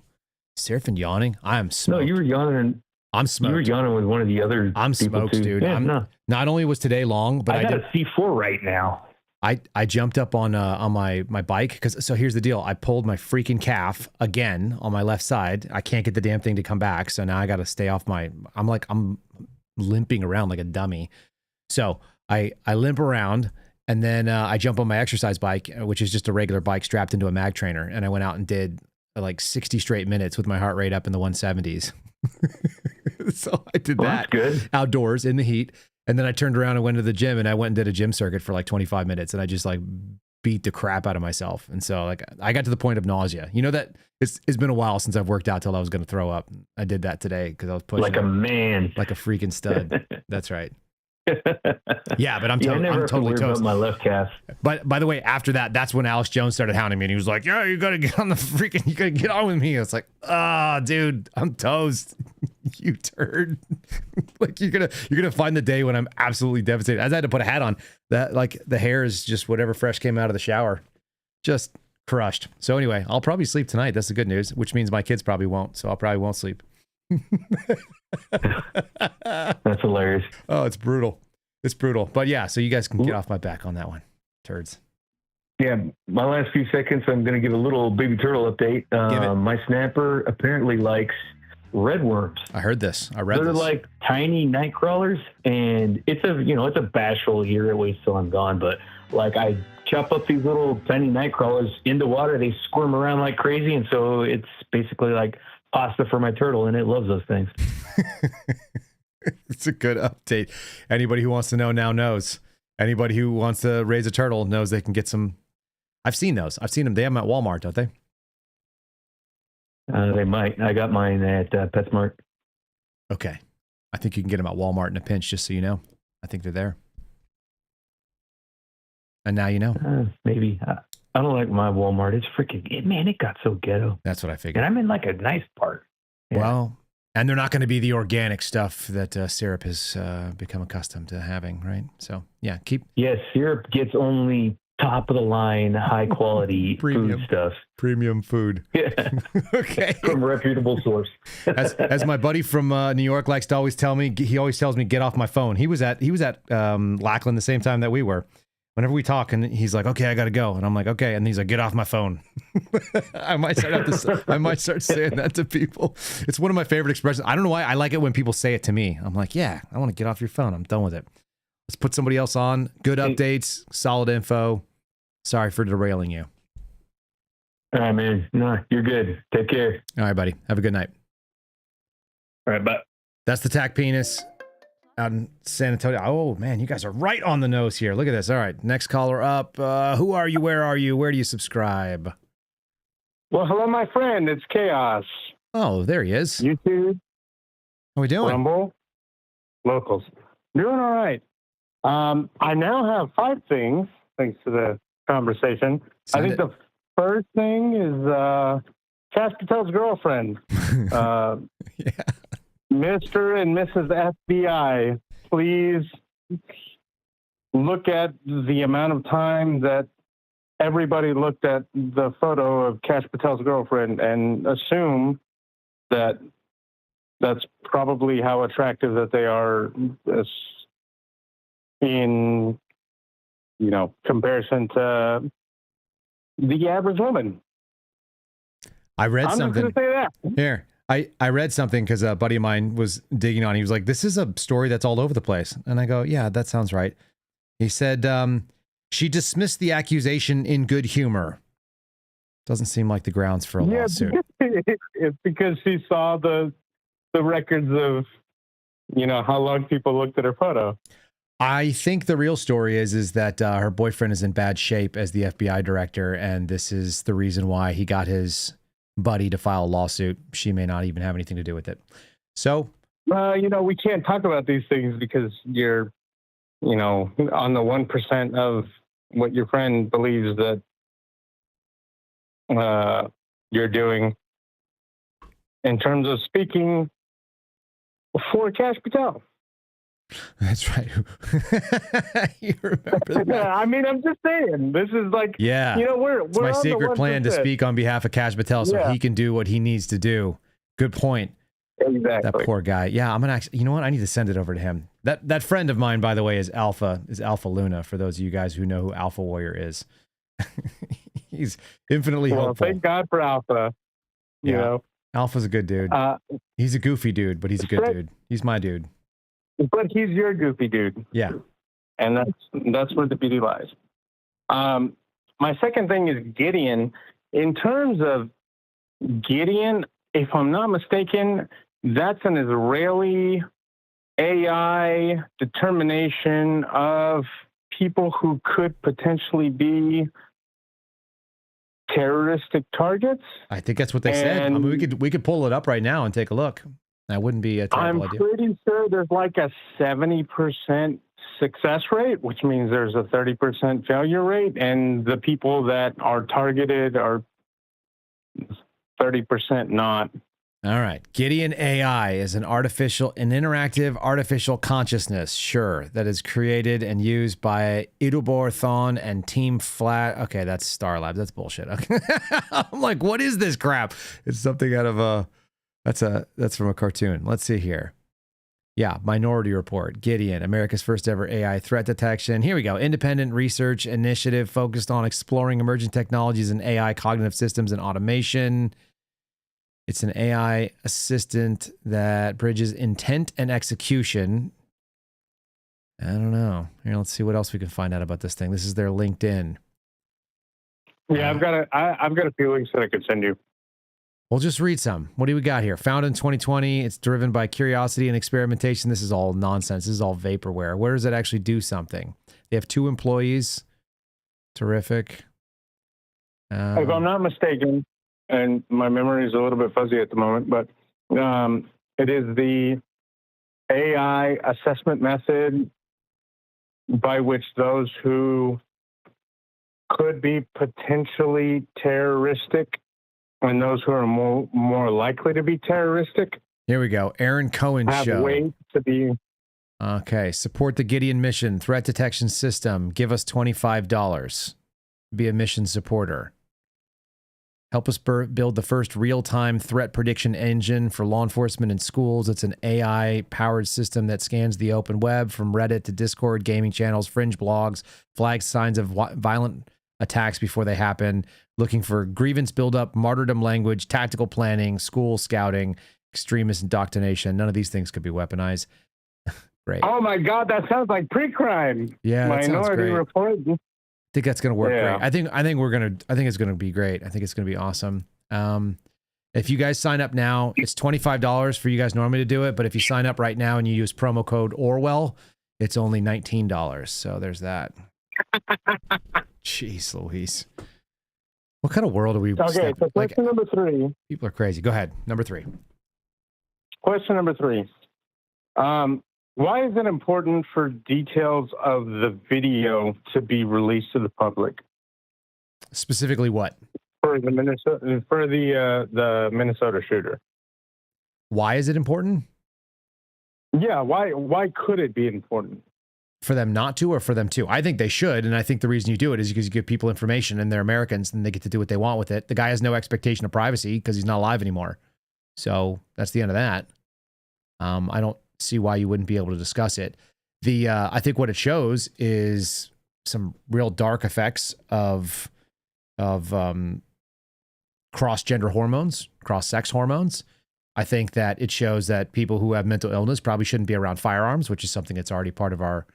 Seraphin yawning? I am smoked." No, you were yawning. I'm smoked. You were yawning with one of the other. I'm smoked, too. dude. Yeah, Not only was today long, but I got a C4 right now. I jumped up on my bike so here's the deal. I pulled my freaking calf again on my left side. I can't get the damn thing to come back, so now I got to stay off I'm limping around like a dummy. So I limp around, and then I jump on my exercise bike, which is just a regular bike strapped into a mag trainer, and I went out and did like 60 straight minutes with my heart rate up in the 170s. So I did that outdoors in the heat. And then I turned around and went to the gym, and I went and did a gym circuit for like 25 minutes, and I just like beat the crap out of myself. And so like I got to the point of nausea. That it's been a while since I've worked out till I was going to throw up. I did that today because I was pushing like a man, like a freaking stud. That's right. Yeah, but I'm totally toast. My left calf. But by the way, after that, that's when Alex Jones started hounding me, and he was like, "Yeah, you got to get on you got to get on with me." I was like, dude, I'm toast. You turd. Like you're gonna find the day when I'm absolutely devastated. As I had to put a hat on, that like the hair is just whatever fresh came out of the shower, just crushed. So anyway, I'll probably sleep tonight. That's the good news, which means my kids probably won't. So I probably won't sleep. That's hilarious. Oh, it's brutal. It's brutal. But yeah, so you guys can get off my back on that one, turds. Yeah, my last few seconds, I'm going to give a little baby turtle update. My snapper apparently likes red worms. I heard this. I read They're this. like tiny night crawlers, and it's a bashful here. It waits till I'm gone, but like I chop up these little tiny night crawlers in the water. They squirm around like crazy, and so it's basically like pasta for my turtle, and it loves those things. It's a good update. Anybody who wants to know now knows. Anybody who wants to raise a turtle knows they can get some. I've seen those. I've seen them. They have them at Walmart, don't they? They might. I got mine at PetSmart. Okay. I think you can get them at Walmart in a pinch, just so you know. I think they're there. And now you know. Maybe. I don't like my Walmart. It's freaking, man, it got so ghetto. That's what I figured. And I'm in like a nice part. Yeah. Well, and they're not going to be the organic stuff that Syrup has become accustomed to having, right? So, yeah, Yes, Syrup gets only top of the line, high quality food stuff. Premium food. Yeah. Okay. From a reputable source. as my buddy from New York likes to always tell me, he always tells me, get off my phone. He was at Lackland the same time that we were. Whenever we talk, and he's like, "Okay, I gotta go," and I'm like, "Okay," and he's like, "Get off my phone." I might start saying that to people. It's one of my favorite expressions. I don't know why I like it when people say it to me. I'm like, "Yeah, I want to get off your phone. I'm done with it." Let's put somebody else on. Good updates, solid info. Sorry for derailing you. All right, man. No, you're good. Take care. All right, buddy. Have a good night. All right, bye. That's the TAC Penis out in San Antonio. Oh, man, you guys are right on the nose here. Look at this. All right, next caller up. Who are you? Where are you? Where do you subscribe? Well, hello, my friend. It's Chaos. Oh, there he is. YouTube. How we doing? Rumble. Locals. Doing all right. I now have 5 things, thanks to the conversation. I think the first thing is Cash Patel's girlfriend. Yeah. Mr. and Mrs. FBI, please look at the amount of time that everybody looked at the photo of Cash Patel's girlfriend and assume that that's probably how attractive that they are in, comparison to the average woman. I read something. I'm just going to say that. Here. I read something because a buddy of mine was digging on. He was like, this is a story that's all over the place. And I go, yeah, that sounds right. He said, she dismissed the accusation in good humor. Doesn't seem like the grounds for a lawsuit. It's because she saw the records of, how long people looked at her photo. I think the real story is that her boyfriend is in bad shape as the FBI director, and this is the reason why he got his buddy to file a lawsuit. She may not even have anything to do with it. So, we can't talk about these things because you're, on the 1% of what your friend believes that you're doing in terms of speaking for Cash Patel. That's right. You remember that? Yeah, I mean, I'm just saying. This is like, yeah. We're it's my secret plan to speak on behalf of Cash Patel so he can do what he needs to do. Good point. Exactly. That poor guy. Yeah, I'm gonna actually. You know what? I need to send it over to him. That friend of mine, by the way, is Alpha Luna. For those of you guys who know who Alpha Warrior is, he's infinitely helpful. Thank God for Alpha. You know, Alpha's a good dude. He's a goofy dude, but he's a good dude. He's my dude. But he's your goofy dude. Yeah. And that's where the beauty lies. My second thing is Gideon. In terms of Gideon, if I'm not mistaken, that's an Israeli AI determination of people who could potentially be terroristic targets. I think that's what they said. I mean, we could pull it up right now and take a look. That wouldn't be a terrible idea. I'm pretty sure there's like a 70% success rate, which means there's a 30% failure rate, and the people that are targeted are 30% not. All right. Gideon AI is an interactive artificial consciousness, sure, that is created and used by Idubor Thon and Team Flat. Okay, that's Star Labs. That's bullshit. Okay. I'm like, what is this crap? It's something out of a... That's from a cartoon. Let's see here. Yeah, Minority Report, Gideon, America's first ever AI threat detection. Here we go. Independent research initiative focused on exploring emerging technologies in AI, cognitive systems, and automation. It's an AI assistant that bridges intent and execution. I don't know. Here, let's see what else we can find out about this thing. This is their LinkedIn. Yeah, I've got a few links that I could send you. We'll just read some. What do we got here? Founded in 2020. It's driven by curiosity and experimentation. This is all nonsense. This is all vaporware. Where does it actually do something? They have 2 employees. Terrific. If I'm not mistaken, and my memory is a little bit fuzzy at the moment, but it is the AI assessment method by which those who could be potentially terroristic and those who are more likely to be terroristic. Here we go. Aaron Cohen have show. Ways to be. Okay. Support the Gideon mission. Threat detection system. Give us $25. Be a mission supporter. Help us build the first real-time threat prediction engine for law enforcement and schools. It's an AI-powered system that scans the open web from Reddit to Discord, gaming channels, fringe blogs, flags signs of violent attacks before they happen, looking for grievance buildup, martyrdom language, tactical planning, school scouting, extremist indoctrination. None of these things could be weaponized. Great. Oh my God, that sounds like pre-crime. Yeah, that sounds Minority great. Report. I think that's going to work great. I think it's going to be great. I think it's going to be awesome. If you guys sign up now, it's $25 for you guys normally to do it. But if you sign up right now and you use promo code Orwell, it's only $19. So there's that. Jeez Louise. What kind of world are we? Okay, so question number 3. People are crazy. Go ahead. Number 3. Question number 3. Why is it important for details of the video to be released to the public? Specifically what? For the Minnesota shooter. Why is it important? Yeah, why could it be important? For them not to, or for them to? I think they should, and I think the reason you do it is because you give people information, and they're Americans, and they get to do what they want with it. The guy has no expectation of privacy because he's not alive anymore. So that's the end of that. I don't see why you wouldn't be able to discuss it. I think what it shows is some real dark effects of cross-gender hormones, cross-sex hormones. I think that it shows that people who have mental illness probably shouldn't be around firearms, which is something that's already part of our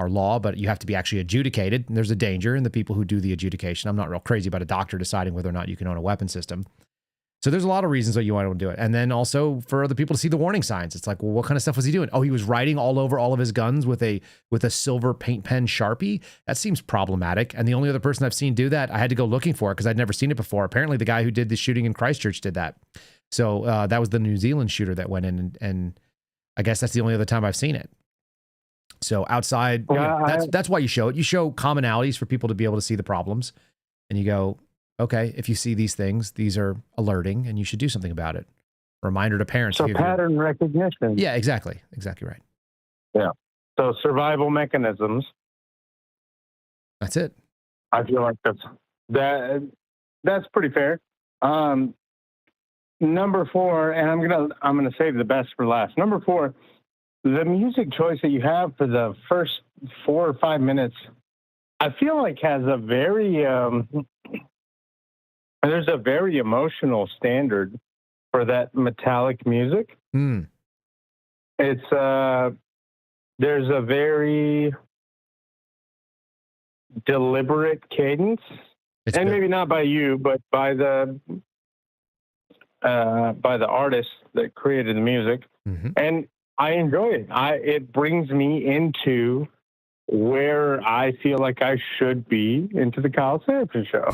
law, but you have to be actually adjudicated. And there's a danger in the people who do the adjudication. I'm not real crazy about a doctor deciding whether or not you can own a weapon system. So there's a lot of reasons that you want to do it. And then also for other people to see the warning signs. It's like, well, what kind of stuff was he doing? Oh, he was writing all over all of his guns with a silver paint pen Sharpie. That seems problematic. And the only other person I've seen do that, I had to go looking for it because I'd never seen it before. Apparently the guy who did the shooting in Christchurch did that. So that was the New Zealand shooter that went in, and I guess that's the only other time I've seen it. So outside, that's why you show it. You show commonalities for people to be able to see the problems. And you go, okay, if you see these things, these are alerting and you should do something about it. Reminder to parents. So pattern recognition. Yeah, exactly. Exactly right. Yeah. So survival mechanisms. That's it. I feel like that's pretty fair. Number 4, and I'm gonna save the best for last. Number 4, the music choice that you have for the first 4 or 5 minutes, I feel like has a very there's a very emotional standard for that metallic music. It's there's a very deliberate cadence, and maybe not by you, but by the artist that created the music. And I enjoy it. It brings me into where I feel like I should be into the Kyle Sanford show.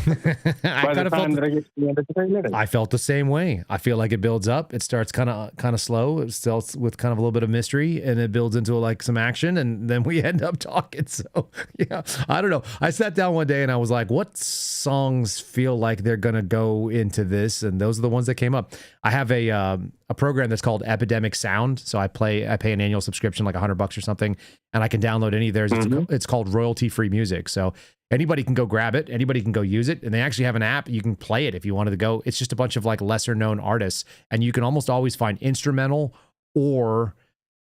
By the time that I get to the end of the 3 minutes. I felt the same way. I feel like it builds up. It starts kind of slow. It starts with kind of a little bit of mystery, and it builds into like some action, and then we end up talking. So yeah, I don't know. I sat down one day and I was like, what songs feel like they're gonna go into this? And those are the ones that came up. I have a program that's called Epidemic Sound. So I pay an annual subscription, like $100 or something, and I can download any of theirs. It's called royalty-free music. So anybody can go grab it. Anybody can go use it. And they actually have an app. You can play it if you wanted to go. It's just a bunch of like lesser known artists. And you can almost always find instrumental or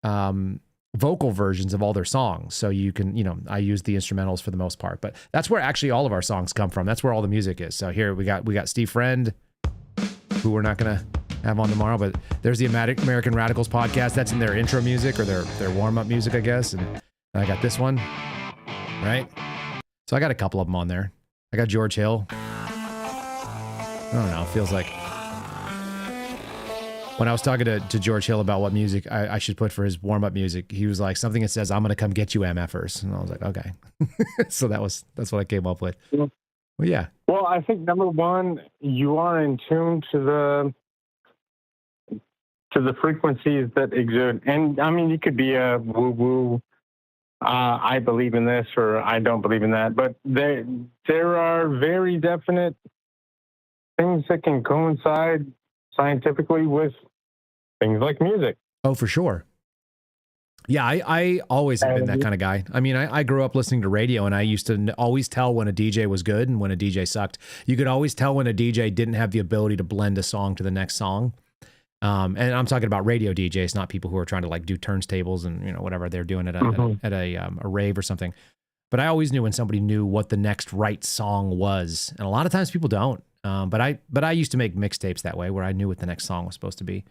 vocal versions of all their songs. So you can, I use the instrumentals for the most part. But that's where actually all of our songs come from. That's where all the music is. So here we got Steve Friend, who we're not going to have on tomorrow, but there's the American Radicals podcast. That's in their intro music or their warm-up music, I guess. And I got this one, right? So I got a couple of them on there. I got George Hill. I don't know. It feels like when I was talking to George Hill about what music I should put for his warm-up music, he was like, something that says, "I'm going to come get you, MFers." And I was like, okay. So that's what I came up with. Well, yeah. Well, I think number 1, you are in tune to the frequencies that exist. And I mean, you could be a woo-woo, I believe in this or I don't believe in that, but there are very definite things that can coincide scientifically with things like music. Oh, for sure. Yeah, I always have been that kind of guy. I mean, I grew up listening to radio, and I used to always tell when a DJ was good and when a DJ sucked. You could always tell when a DJ didn't have the ability to blend a song to the next song. And I'm talking about radio DJs, not people who are trying to like do turntables and whatever they're doing at a rave or something. But I always knew when somebody knew what the next right song was, and a lot of times people don't. But I used to make mixtapes that way, where I knew what the next song was supposed to be.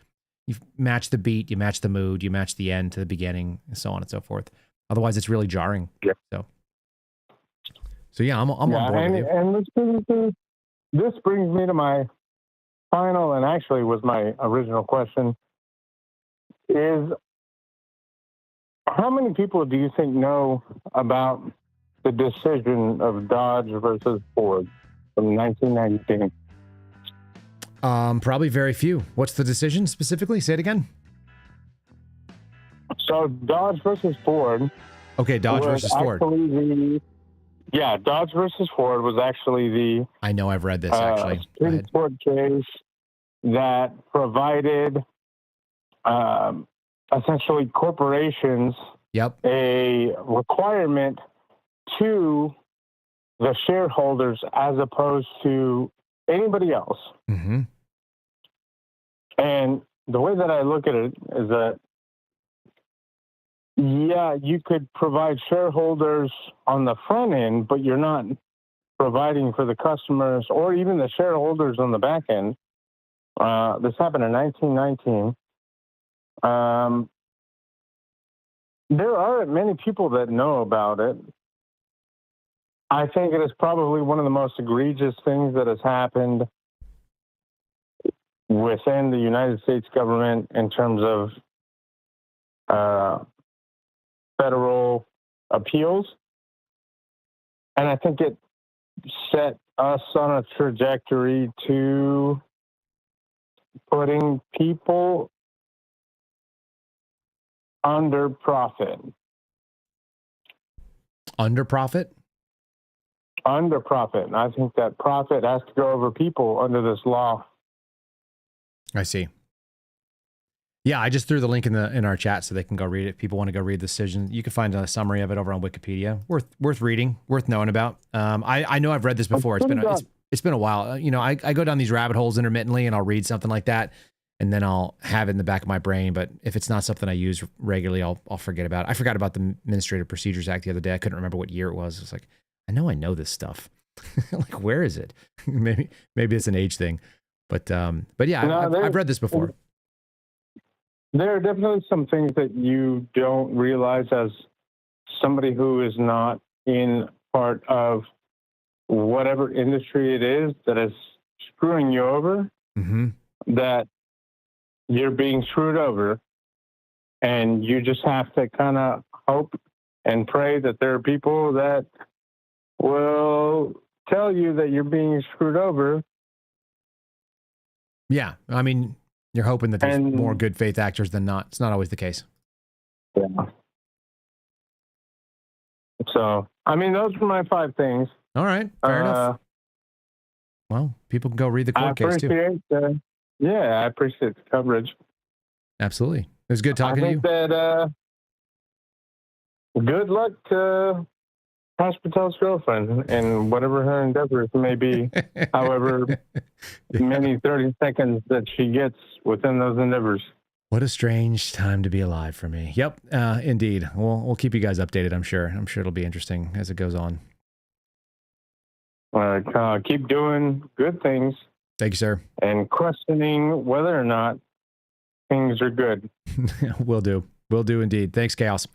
you match the beat, you match the mood, you match the end to the beginning, and so on and so forth. Otherwise, it's really jarring. Yeah. So yeah, I'm on board with you. And this brings me to my final, and actually was my original question, is how many people do you think know about the decision of Dodge versus Ford from 1992? Probably very few. What's the decision specifically? Say it again. So Dodge versus Ford. Okay, Dodge versus Ford. Dodge versus Ford was actually the... I know, I've read this, actually. Supreme Court case that provided essentially corporations a requirement to the shareholders as opposed to anybody else. Mm-hmm. And the way that I look at it is that, yeah, you could provide shareholders on the front end, but you're not providing for the customers or even the shareholders on the back end. This happened in 1919. There aren't many people that know about it. I think it is probably one of the most egregious things that has happened within the United States government in terms of federal appeals. And I think it set us on a trajectory to putting people under profit. Under profit? Under profit. And I think that profit has to go over people under this law. I see. Yeah, I just threw the link in our chat so they can go read it. If people want to go read the decision, you can find a summary of it over on Wikipedia. Worth reading, worth knowing about. I know I've read this before. It's been a while. I go down these rabbit holes intermittently, and I'll read something like that, and then I'll have it in the back of my brain. But if it's not something I use regularly, I'll forget about it. I forgot about the Administrative Procedures Act the other day. I couldn't remember what year it was. It was like, I know this stuff. Like, where is it? maybe it's an age thing. But yeah, I've read this before. There are definitely some things that you don't realize as somebody who is not in part of whatever industry it is that is screwing you over, that you're being screwed over. And you just have to kind of hope and pray that there are people that will tell you that you're being screwed over. Yeah, I mean, you're hoping that there's more good faith actors than not. It's not always the case. Yeah. So, I mean, those were my 5 things. All right, fair enough. Well, people can go read the court case too. I appreciate the coverage. Absolutely. It was good talking to you. That, good luck to House Patel's girlfriend and whatever her endeavors may be, however many 30 seconds that she gets within those endeavors. What a strange time to be alive for me. Yep, indeed. We'll keep you guys updated, I'm sure. I'm sure it'll be interesting as it goes on. Keep doing good things. Thank you, sir. And questioning whether or not things are good. Will do. Will do indeed. Thanks, Chaos.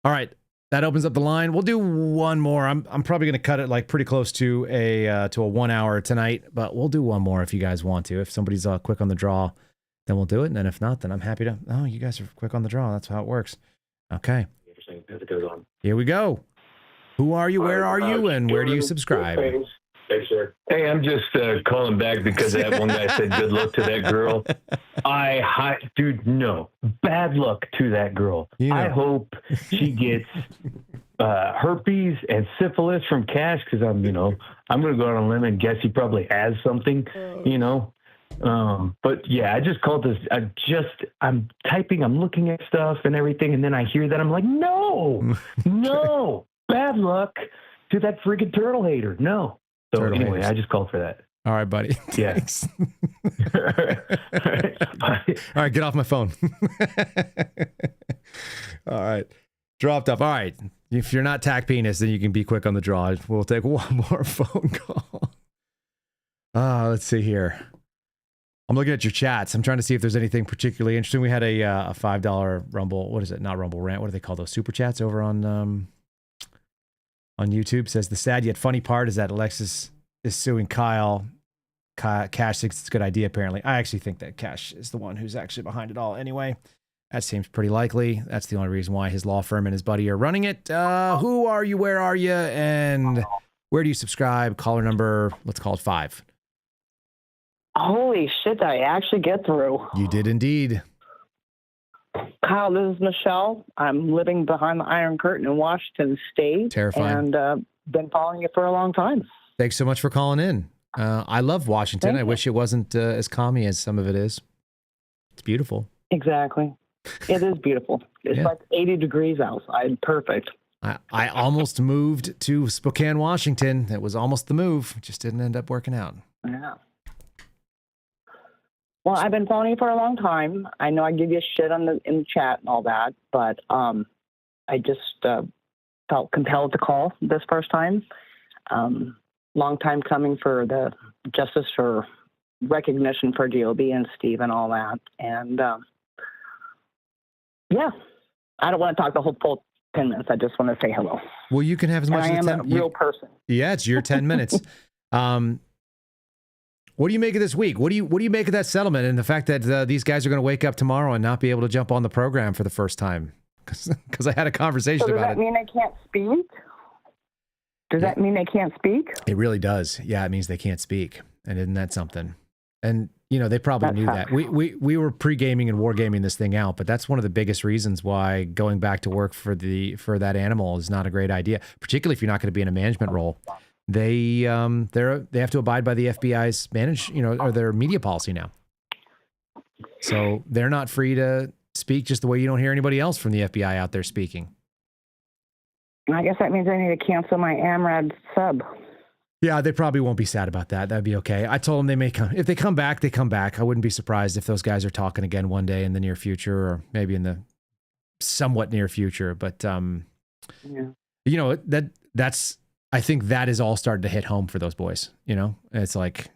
All right. That opens up the line. We'll do one more. I'm probably going to cut it like pretty close to a 1 hour tonight, but we'll do one more if you guys want to. If somebody's quick on the draw, then we'll do it. And then if not, then I'm happy to. Oh, you guys are quick on the draw. That's how it works. Okay. Here we go. Who are you? Where are you? And where do you subscribe? Hey, sir. Hey, I'm just calling back because that one guy said good luck to that girl. Dude, no. Bad luck to that girl. I hope she gets herpes and syphilis from Cash because I'm going to go on a limb and guess he probably has something, But yeah, I just called this. I'm typing, I'm looking at stuff and everything, and then I hear that. I'm like, no, bad luck to that freaking turtle hater. No. So turtle anyway, haters. I just called for that. All right, buddy. Yeah. Thanks. All right, get off my phone. All right. Dropped off. All right. If you're not tack penis, then you can be quick on the draw. We'll take one more phone call. Let's see here. I'm looking at your chats. I'm trying to see if there's anything particularly interesting. We had a $5 Rumble. What is it? Not Rumble Rant. What do they call those? Super chats over on YouTube. Says the sad yet funny part is that Alexis is suing Kyle. Cash thinks it's a good idea, apparently. I actually think that Cash is the one who's actually behind it all anyway. That seems pretty likely. That's the only reason why his law firm and his buddy are running it. Who are you? Where are you? And where do you subscribe? Caller number, let's call it 5. Holy shit, I actually get through. You did indeed. Kyle, this is Michelle. I'm living behind the Iron Curtain in Washington State. Terrifying. And been following you for a long time. Thanks so much for calling in. I love Washington. Thank I you. wish it wasn't as commie as some of it is. It's beautiful. Exactly. It is beautiful. It's like 80 degrees outside. Perfect. I almost moved to Spokane, Washington. That was almost the move. Just didn't end up working out. Yeah. Well, I've been following you for a long time. I know I give you shit in the chat and all that, but I just felt compelled to call this first time. Long time coming for the justice for recognition for DOB and Steve and all that. And yeah, I don't want to talk the whole full 10 minutes. I just want to say hello. Well, you can have as much as 10 minutes. I am a real person. Yeah, it's your 10 minutes. What do you make of this week? What do you make of that settlement and the fact that these guys are going to wake up tomorrow and not be able to jump on the program for the first time? Because I had a conversation about it. Does that mean they can't speak? Does that mean they can't speak? It really does. Yeah, it means they can't speak. And isn't that something? And, you know, they probably knew that. We were pre-gaming and wargaming this thing out, but that's one of the biggest reasons why going back to work for that animal is not a great idea, particularly if you're not going to be in a management role. They have to abide by the FBI's or their media policy now. So they're not free to speak just the way you don't hear anybody else from the FBI out there speaking. I guess that means I need to cancel my AMRAD sub. Yeah, they probably won't be sad about that. That'd be okay. I told them they may come. If they come back, they come back. I wouldn't be surprised if those guys are talking again one day in the near future, or maybe in the somewhat near future. But you know, that's I think that is all starting to hit home for those boys. You know, it's like,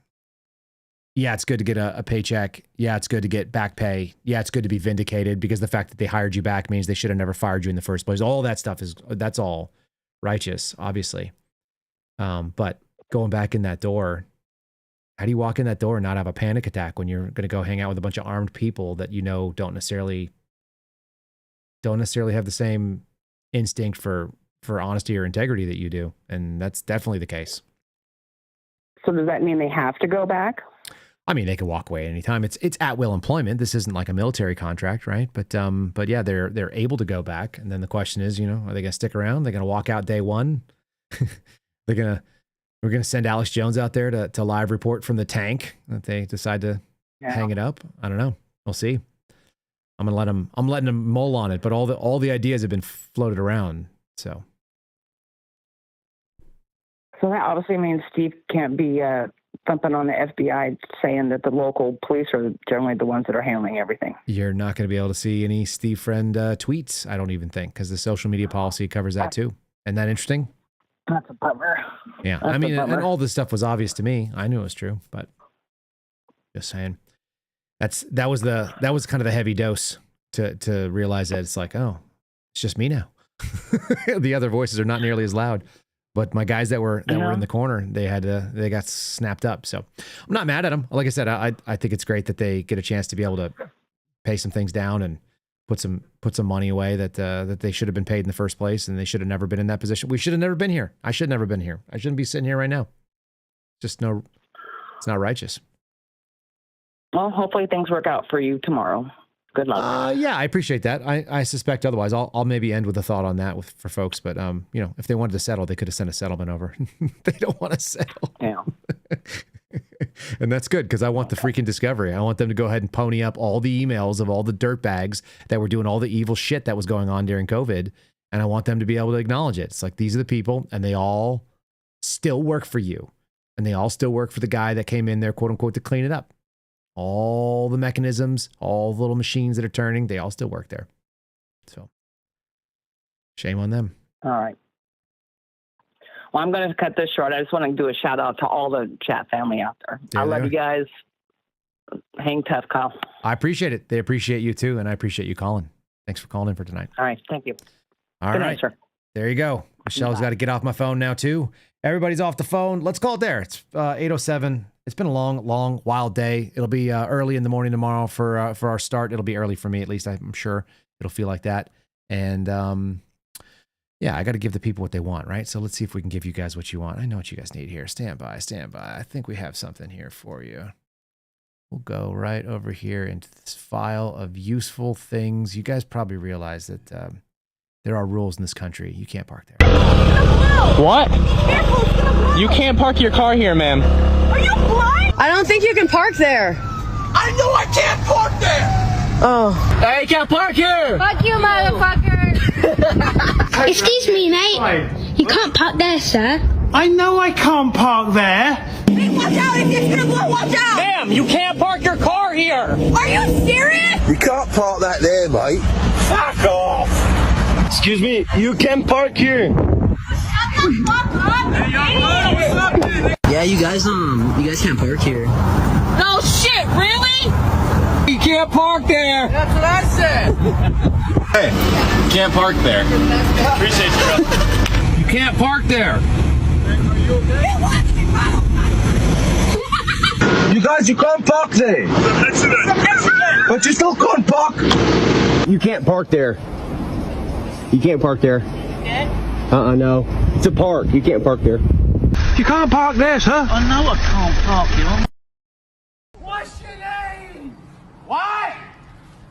yeah, it's good to get a paycheck. Yeah, it's good to get back pay. Yeah, it's good to be vindicated because the fact that they hired you back means they should have never fired you in the first place. All that stuff that's all righteous, obviously. But going back in that door, how do you walk in that door and not have a panic attack when you're going to go hang out with a bunch of armed people that you know don't necessarily have the same instinct for honesty or integrity that you do? And that's definitely the case. So does that mean they have to go back? I mean, they can walk away anytime. It's at will employment. This isn't like a military contract, right? But yeah, they're able to go back. And then the question is, you know, are they going to stick around? They're going to walk out day one. We're going to send Alex Jones out there to live report from the tank that they decide to hang it up. I don't know. We'll see. I'm letting them mull on it, but all the ideas have been floated around. So that obviously means Steve can't be thumping on the FBI saying that the local police are generally the ones that are handling everything. You're not going to be able to see any Steve Friend tweets, I don't even think, because the social media policy covers that too. Isn't that interesting? That's a bummer. Yeah, I mean, and all this stuff was obvious to me. I knew it was true, but just saying. That was kind of the heavy dose to realize that it's like, oh, it's just me now. The other voices are not nearly as loud. But my guys that were in the corner, they got snapped up. So I'm not mad at them. Like I said, I think it's great that they get a chance to be able to pay some things down and put some money away that they should have been paid in the first place, and they should have never been in that position. We should have never been here. I should have never been here. I shouldn't be sitting here right now. It's not righteous. Well, hopefully things work out for you tomorrow. Good luck. Yeah, I appreciate that. I suspect otherwise. I'll maybe end with a thought on that for folks. But you know, if they wanted to settle, they could have sent a settlement over. They don't want to settle. Yeah. And that's good because I want the freaking discovery. I want them to go ahead and pony up all the emails of all the dirtbags that were doing all the evil shit that was going on during COVID, and I want them to be able to acknowledge it. It's like these are the people, and they all still work for you, and they all still work for the guy that came in there, quote unquote, to clean it up. All the mechanisms, all the little machines that are turning, they all still work there. So, shame on them. All right. Well, I'm going to cut this short. I just want to do a shout out to all the chat family out there. I love you guys. Hang tough, Kyle. I appreciate it. They appreciate you too, and I appreciate you calling. Thanks for calling in for tonight. All right. Thank you. All Good right. night, sir. There you go. Michelle's got to get off my phone now too. Everybody's off the phone. Let's call it there. It's 8:07. It's been a long, wild day. It'll be early in the morning tomorrow for our start. It'll be early for me, at least. I'm sure it'll feel like that. And yeah, I got to give the people what they want, right? So let's see if we can give you guys what you want. I know what you guys need here. Stand by. I think we have something here for you. We'll go right over here into this file of useful things. You guys probably realize that there are rules in this country. You can't park there. What? You can't park your car here, ma'am. Are you blind? I don't think you can park there. I know I can't park there! Oh. Hey, you can't park here! Fuck you, motherfucker! Excuse me, mate. You can't park there, sir. I know I can't park there! Hey, watch out! If it's gonna blow, watch out! Ma'am, you can't park your car here! Are you serious? You can't park that there, mate. Fuck off! Excuse me, you can park here. Yeah, you guys can't park here. No shit, really? You can't park there. That's what I said! Hey, you can't park there. Appreciate you, brother. You can't park there. You guys, you can't park there. But you still can't park. You can't park there. You can't park there. No. It's a park. You can't park there. You can't park there, sir. I know I can't park here. What's your name? What?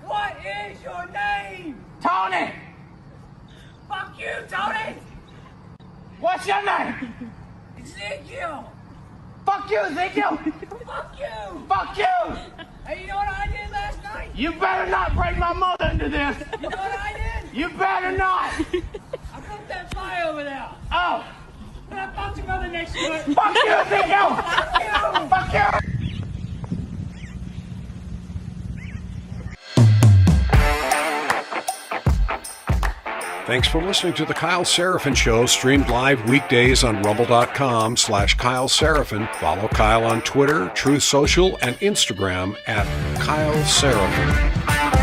What is your name? Tony! Fuck you, Tony! What's your name? Ezekiel! Fuck you, Ezekiel! Fuck you! Fuck you! Hey, you know what I did last night? You better not bring my mother into this! You know what I did? You better not! I broke that fly over there! Oh! And I fucked your mother next to it! Fuck you, Ezekiel! Fuck you! Fuck you! Thanks for listening to The Kyle Seraphin Show, streamed live weekdays on rumble.com/Kyle Seraphin. Follow Kyle on Twitter, Truth Social, and Instagram at Kyle Seraphin.